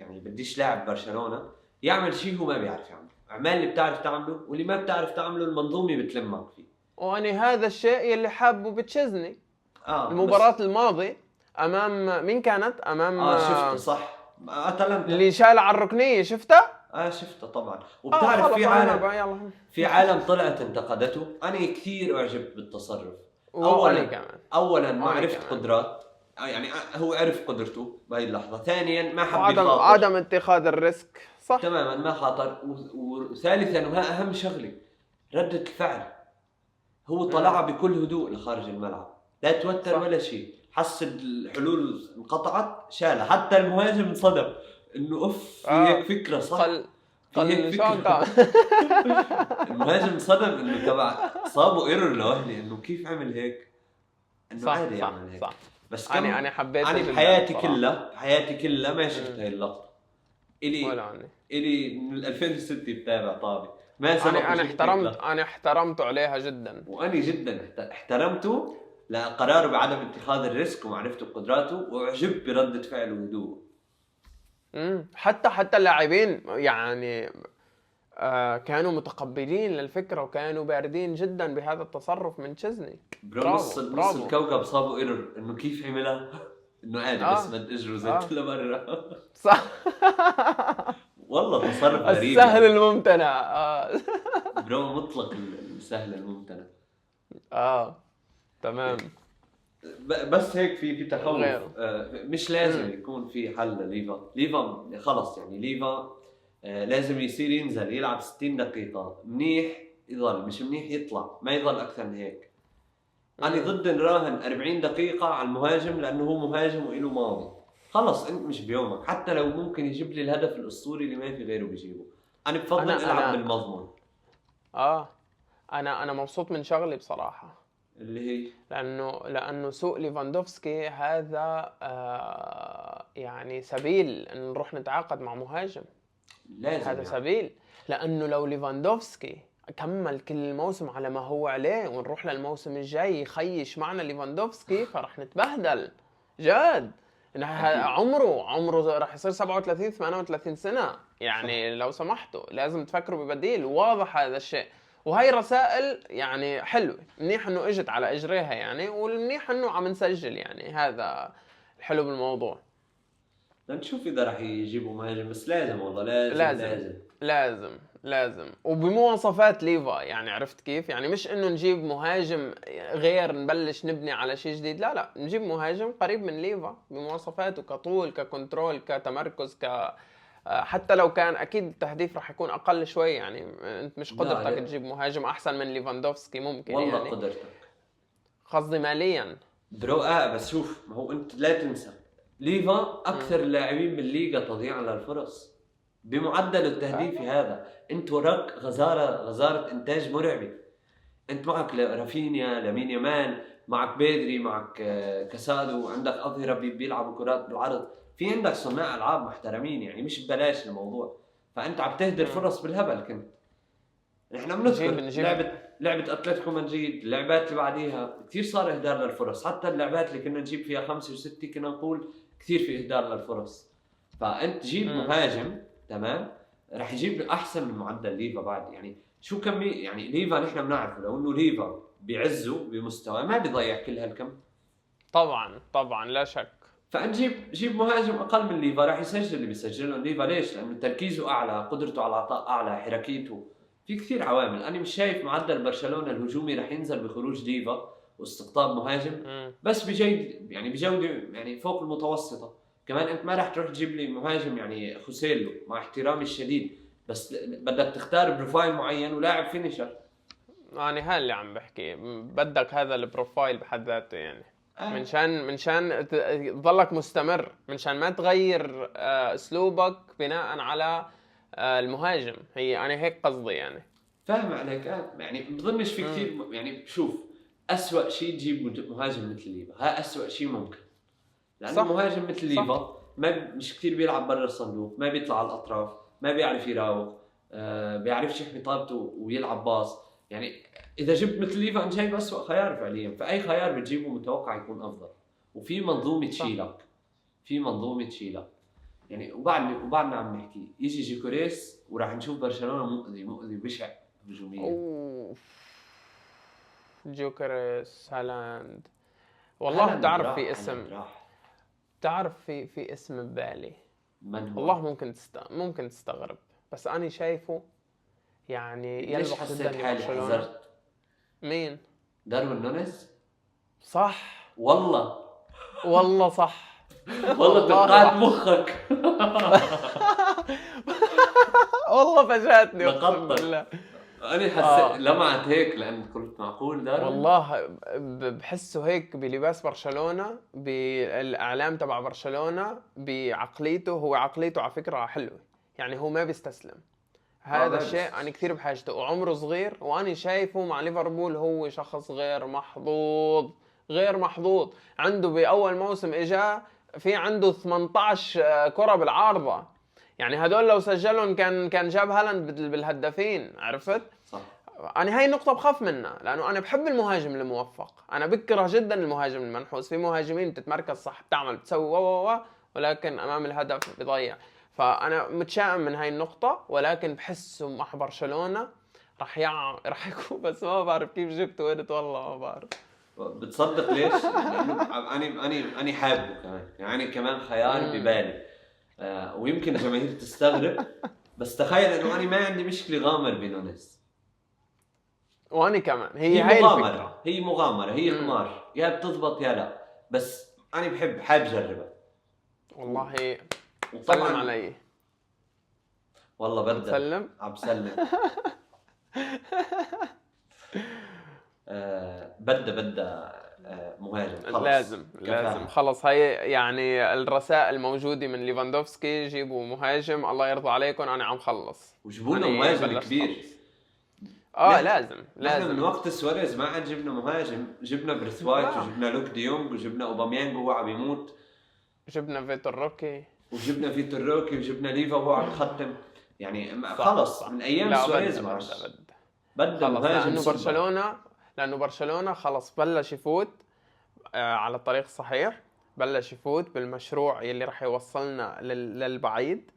S2: بديش لاعب برشلونه يعمل شيء هو ما بيعرف يعمله. اعمل اللي بتعرف تعمله، واللي ما بتعرف تعمله المنظومه بتلمك فيه.
S1: وانا هذا الشيء اللي حابه بتشيزني. المباراة
S2: بس
S1: الماضي امام مين كانت؟ امام
S2: شفته صح، اتلانتا
S1: اللي شال على الركنية، شفتها؟
S2: شفته طبعا. وبتعرف في عالم طلعت انتقدته. انا كثير اعجبت بالتصرف. اولا ما عرفت قدرات، يعني هو عرف قدرته بهي اللحظه. ثانيا ما حب يخاطر،
S1: عدم اتخاذ الريسك، صح
S2: تماما ما خاطر. وثالثا وها اهم شغله، ردة الفعل. هو طلعها بكل هدوء لخارج الملعب، لا توتر ولا شيء. حس الحلول انقطعت شالها. حتى المهاجم انصدم انه اوف في هيك فكره، صح في هيك فكره. المهاجم انصدم انه تبع صابه ايرور لوهلي، انه كيف عمل هيك، انه عادي يعمل هيك.
S1: صح.
S2: بس
S1: انا حبيت.
S2: انا بحياتي كلها ما شفت هاي اللقطه. الي من 2006 بتابع طابي، ما سبق.
S1: انا احترمته عليها جدا،
S2: وانا جدا احترمته لقراره بعدم اتخاذ الريسك ومعرفته بقدراته، واعجبت بردة فعله وهدوءه.
S1: حتى اللاعبين يعني كانوا متقبلين للفكرة وكانوا باردين جدا بهذا التصرف من تشيزني.
S2: نص الكوكب صابوا ايرور انه كيف عملها. انه عادي بس مد اجره زي كل مرة.
S1: صح.
S2: والله تصرف غريب.
S1: السهل الممتنع.
S2: برو مطلق السهل الممتنع.
S1: تمام.
S2: بس هيك في تخوف. مش لازم يكون في حل ليفا خلص. يعني ليفا لازم يصير ينزل يلعب 60 دقيقة منيح يضل، مش منيح يطلع، ما يضل أكثر من هيك. أنا ضد نراهن 40 دقيقة على المهاجم لأنه هو مهاجم وإله ماضي. خلص أنت مش بيومك، حتى لو ممكن يجيب لي الهدف الأسطوري اللي ما في غيره بيجيبه. أنا بفضل ألعب بالمضمون.
S1: أنا مبسوط من شغلي بصراحة،
S2: اللي هي
S1: لأنه سوء ليفاندوفسكي هذا يعني سبيل أن نروح نتعاقد مع مهاجم.
S2: لازم
S1: هذا سبيل، لأنه لو ليفاندوفسكي كمل كل الموسم على ما هو عليه ونروح للموسم الجاي يخيش معنا ليفاندوفسكي فرح نتبهدل جد. عمره راح يصير 37 38 سنة. يعني لو سمحتوا لازم تفكروا ببديل واضح هذا الشيء. وهي رسائل يعني حلوة، منيح انه اجت على اجريها يعني، والمنيح انه عم نسجل. يعني هذا الحلو بالموضوع.
S2: نشوف اذا راح يجيبوا مهاجم، بس لازم والله
S1: لازم وبمواصفات ليفا. يعني عرفت كيف؟ يعني مش انه نجيب مهاجم غير نبلش نبني على شيء جديد، لا نجيب مهاجم قريب من ليفا بمواصفاته كطول ككنترول كتمركز حتى لو كان اكيد التهديف راح يكون اقل شوي. يعني انت مش قدرتك تجيب مهاجم احسن من ليفاندوفسكي ممكن
S2: والله
S1: يعني
S2: قدرتك،
S1: قصدي ماليا
S2: برو. بس شوف، ما هو انت لا تنسى ليفا اكثر اللاعبين بالليغا تضييعا للفرص بمعدل التهديفي هذا. انت وراك غزاره انتاج مرعبه. انت معك رافينيا، لامين يامال، معك بيدري، معك كاسادو، عندك اظهره بيلعبوا كرات بالعرض، في عندك صناع العاب محترمين. يعني مش ببلاش الموضوع. فانت عم تهدر فرص بالهبل. كنت نحن بنذكر لعبه اتلتيكو مدريد، اللعبات اللي بعديها كثير صار اهدار للفرص. حتى اللعبات اللي كنا نجيب فيها 5 و6 كنا نقول كثير في اهدار للفرص. فانت جيب مهاجم تمام راح يجيب احسن من معدل ليفا بعد. يعني شو كمية، يعني ليفا نحن بنعرفه لو انه ليفا بعزه بمستوى ما بيضيع كل هالكم.
S1: طبعا لا شك.
S2: فانت جيب مهاجم اقل من ليفا راح يسجل اللي بيسجله ليفا. ليش؟ لانه تركيزه اعلى، قدرته على العطاء اعلى، حركيته، في كثير عوامل. انا مش شايف معدل برشلونه الهجومي راح ينزل بخروج ليفا واستقطاب مهاجم بس بجوده يعني فوق المتوسطه. كمان انت ما راح تروح تجيب لي مهاجم يعني خوسيلو، مع احترامي الشديد، بس بدك تختار بروفايل معين ولاعب فينيشر.
S1: يعني هذا اللي عم بحكي، بدك هذا البروفايل بحد ذاته. يعني منشان تضلك مستمر، منشان ما تغير اسلوبك بناء على المهاجم. انا هيك قصدي يعني.
S2: فاهم عليك. يعني بظنش في كثير. يعني شوف، أسوأ شيء تجيب مهاجم مثل ليفا. ها أسوأ شيء ممكن، لأنه مهاجم مثل ليفا مش كثير بيلعب برا الصندوق، ما بيطلع على الأطراف، ما بيعرف يراوغ، بيعرفش يحمي طابته ويلعب باص. يعني اذا جبت مثل ليفا انت شايف اسوء خيار فعليا، فاي خيار بتجيبه متوقع يكون افضل، وفي منظومه تشيلك، في منظومه تشيلك يعني. وبعدنا عم نحكي يجي جيكوريس وراح نشوف برشلونه مؤذي بشع هجوميا.
S1: اوف، جوكريس، هالاند. والله
S2: هالاند
S1: بتعرف
S2: راح،
S1: في
S2: هالاند
S1: اسم،
S2: راح.
S1: بتعرف في اسم ببالي.
S2: من
S1: والله
S2: هو؟
S1: ممكن تستغرب، بس أنا شايفه يعني
S2: ليش
S1: يلبق جدا
S2: حسيت حالي
S1: لبرشلونة.
S2: حذرت؟
S1: مين؟
S2: داروين نونيز.
S1: صح.
S2: والله
S1: والله صح.
S2: والله
S1: والله
S2: توقعت
S1: صح.
S2: مخك.
S1: والله فاجأتني اقسم
S2: لقطتك.
S1: بالله.
S2: انا حسيت
S1: اه
S2: لمعت هيك لان قلت معقول داروين.
S1: والله بحسه هيك بلباس برشلونة، بالاعلام تبع برشلونة، بعقليته. هو عقليته على فكرة حلوة، يعني هو ما بيستسلم.
S2: اه
S1: هذا
S2: ما
S1: الشيء انا كثير بحاجته، وعمره صغير، وانا شايفه مع ليفربول هو شخص غير محظوظ. غير محظوظ. عنده باول موسم اجا في عنده 18 كرة بالعارضة، يعني هدول لو سجلهم كان جاب هالاند بالهدافين، عرفت؟
S2: صح.
S1: انا هاي النقطة بخاف منها، لانه انا بحب المهاجم الموفق. انا بكره جدا المهاجم المنحوس. في مهاجمين بتتمركز صح، بتعمل بتسوي ولكن امام الهدف بضيع. فانا متشائم من هاي النقطة، ولكن بحسه مع برشلونة راح يكون. بس ما بعرف كيف جبته قلت، والله ما بعرف.
S2: بتصدق ليش؟ لانه انا حابه كمان، يعني كمان خيار
S1: امم
S2: ببالي. ويمكن الجماهير تستغرب، بس تخيل انه انا ما عندي مشكله غامر بنونيز.
S1: وانا كمان، هي
S2: هي
S1: هاي الفكرة.
S2: مغامره، هي
S1: امم
S2: قمار، يا بتزبط يا لا. بس انا حاب اجربها.
S1: والله سلم
S2: وطبعا
S1: علي.
S2: والله
S1: عم
S2: بدها
S1: تسلم.
S2: عم بسلم. بدها مهاجم خلص
S1: لازم
S2: كفاها.
S1: خلص. هي يعني الرسائل موجودة من ليفاندوفسكي، جيبوا مهاجم الله يرضى عليكم، انا عم خلص.
S2: وجيبوا لنا
S1: انا
S2: مهاجم
S1: بلشت
S2: كبير.
S1: خلص.
S2: نحن
S1: لازم
S2: نحن من
S1: لازم.
S2: وقت سواريز ما عاد جبنا مهاجم، جبنا بريثوايت
S1: لا،
S2: وجبنا لوك ديونج وجبنا اوباميانج وهو عم يموت،
S1: جبنا فيتور روكي.
S2: وجبنا فيتور روكي وجبنا ليفا وهو عم يختم. يعني
S1: صح
S2: خلص
S1: صح.
S2: من ايام
S1: لا،
S2: سواريز
S1: بدأ
S2: ما
S1: بدأ
S2: عادش.
S1: بدأ
S2: بدنا
S1: خلص.
S2: مهاجم سوبر.
S1: لأنه برشلونة خلص بلش يفوت على الطريق الصحيح. بلش يفوت بالمشروع يلي رح يوصلنا للبعيد.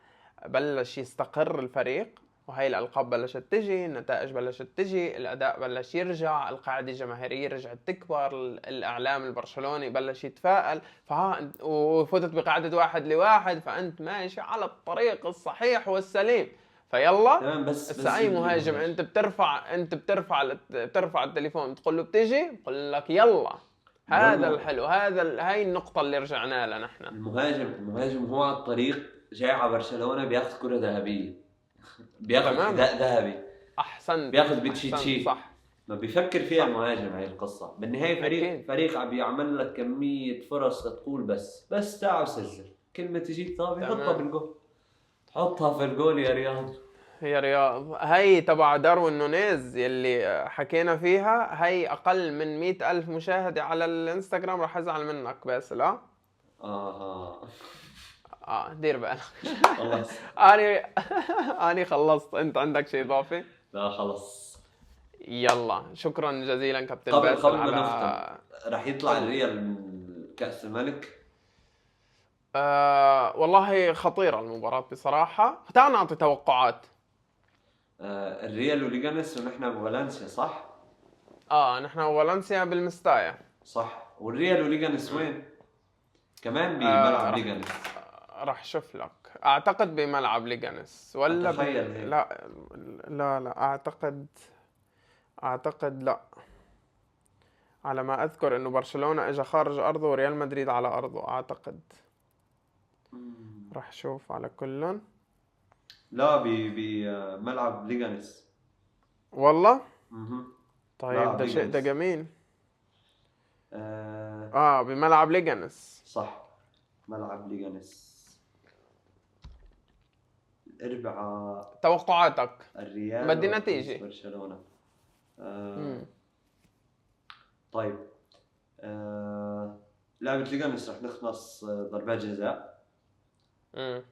S1: بلش يستقر الفريق، وهي الألقاب بلشت تجي، النتائج بلشت تجي، الأداء بلش يرجع، القاعدة الجماهيرية رجعت تكبر، الإعلام البرشلوني بلش يتفائل. وفتت بقاعدة 1-1، فأنت ماشي على الطريق الصحيح والسليم. فيلا.
S2: تمام، بس
S1: هسه اي
S2: جيب لي
S1: مهاجم
S2: مهاجم.
S1: انت بترفع التليفون بتقول له بتيجي، بقول لك يلا. هذا
S2: برونو
S1: الحلو، هاي النقطة اللي رجعنا لها نحن.
S2: المهاجم هو على الطريق جاي على برشلونة بياخذ كرة ذهبية، بياخذ
S1: تماما.
S2: حذاء ذهبي،
S1: احسنت.
S2: بياخذ
S1: احسنت.
S2: بتشيتشي.
S1: صح.
S2: ما بيفكر فيها
S1: صح.
S2: المهاجم. هاي القصة بالنهاية
S1: اكيد.
S2: فريق عم يعمل لك كمية فرص لتقول بس تعال سجل، كلمة تجيك طابة حطها
S1: تمام.
S2: بالجول، تحطها في الجول يا رياض.
S1: هي رياض. هي تبع داروين نونيز يلي حكينا فيها، هي اقل من 100,000 مشاهدة على الانستغرام. راح ازعل منك بس لا.
S2: اها
S1: دير بالك.
S2: خلص.
S1: اني اني خلصت. انت عندك شيء اضافي؟
S2: لا خلص.
S1: يلا، شكرا جزيلا كابتن
S2: قبل
S1: باسل
S2: ما
S1: على.
S2: نختم، رح يطلع
S1: قل.
S2: الريال من كأس الملك.
S1: والله خطيرة المباراة بصراحة. تعال نعطي توقعات.
S2: الريال وليغانيس ونحن بفالنسيا صح؟
S1: نحن وفالنسيا بالمستايا.
S2: صح. والريال وليغانيس وين؟ كمان
S1: آه
S2: بملعب
S1: رح
S2: ليغانيس.
S1: رح شوف لك. اعتقد بملعب ليجانس ولا
S2: اتخيل هيك.
S1: لا. لا، اعتقد لا. على ما اذكر انه برشلونة اجى خارج ارضه وريال مدريد على ارضه اعتقد. رح شوف على كلن.
S2: لا بملعب ليغانيس.
S1: والله.
S2: مهم.
S1: طيب
S2: ملعب
S1: ده شيء، ده
S2: ليغانيس.
S1: جميل.
S2: آه
S1: بملعب ليجانس.
S2: صح، ملعب ليغانيس. الأربعاء
S1: توقعاتك.
S2: الريال
S1: بدي
S2: والخميس
S1: نتيجة.
S2: برشلونة. آه
S1: مم.
S2: طيب. لعبة ليغانيس رح نخلص ضربات جزاء.
S1: امم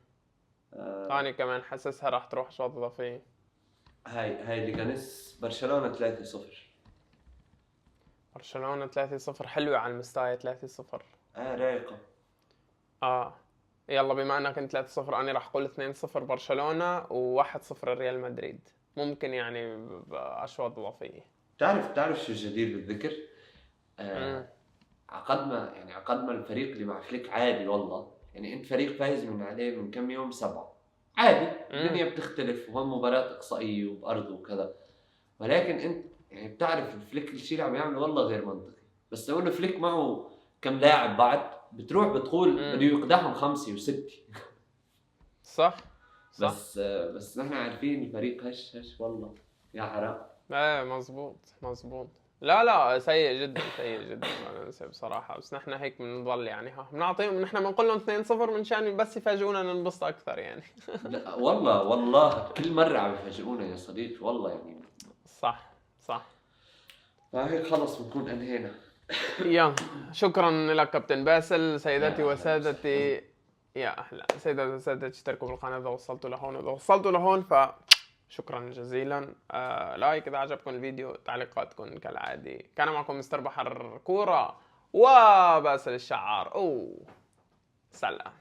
S2: آه
S1: أنا كمان حاسسها راح تروح شوط إضافية.
S2: هاي ليجانيس برشلونة 3-0.
S1: برشلونة 3-0 حلوة على المستاية 3-0.
S2: رايقة.
S1: يلا بما انك انت 3-0 انا راح اقول 2-0 برشلونة و1-0 ريال مدريد، ممكن يعني باشواط اضافية.
S2: تعرف شو الجدير بالذكر؟
S1: امم
S2: عقد ما الفريق اللي مع فليك عادي والله. يعني انت فريق فايز من عليه من كم يوم 7، عادي
S1: امم
S2: الدنيا بتختلف وهم مباراة اقصائية وبأرضه وكذا. ولكن انت يعني بتعرف فليك الشيء اللي عم يعمله والله غير منطقي. بس لو انه فليك معه كم لاعب بعد بتروح بتقول بده
S1: امم
S2: يقدحهم 5 و6.
S1: صح صح.
S2: بس نحن عارفين الفريق هش والله. يا حرام.
S1: ايه مزبوط مزبوط. لا لا سيء جدا سيء جدا ما ننسى بصراحة، بس نحن هيك بنضل يعني بنعطيهم، نحن بنقول لهم 2-0 منشان بس يفاجئونا ننبسط اكثر يعني.
S2: لا والله كل مرة عم يفاجئونا يا صديقي والله يعني.
S1: صح صح.
S2: فهيك خلص بنكون انهينا.
S1: يلا شكرا لك كابتن باسل.
S2: يا
S1: سيداتي
S2: اهلا وسهلا.
S1: وسادتي، يا اهلا سيداتي وسادتي، اشتركوا بالقناة اذا وصلتوا لهون، واذا وصلتوا لهون شكرا جزيلا. لايك اذا عجبكم الفيديو، تعليقاتكم كالعادي. كان معكم مستر بحر كورة وباسل الشعار. سلام.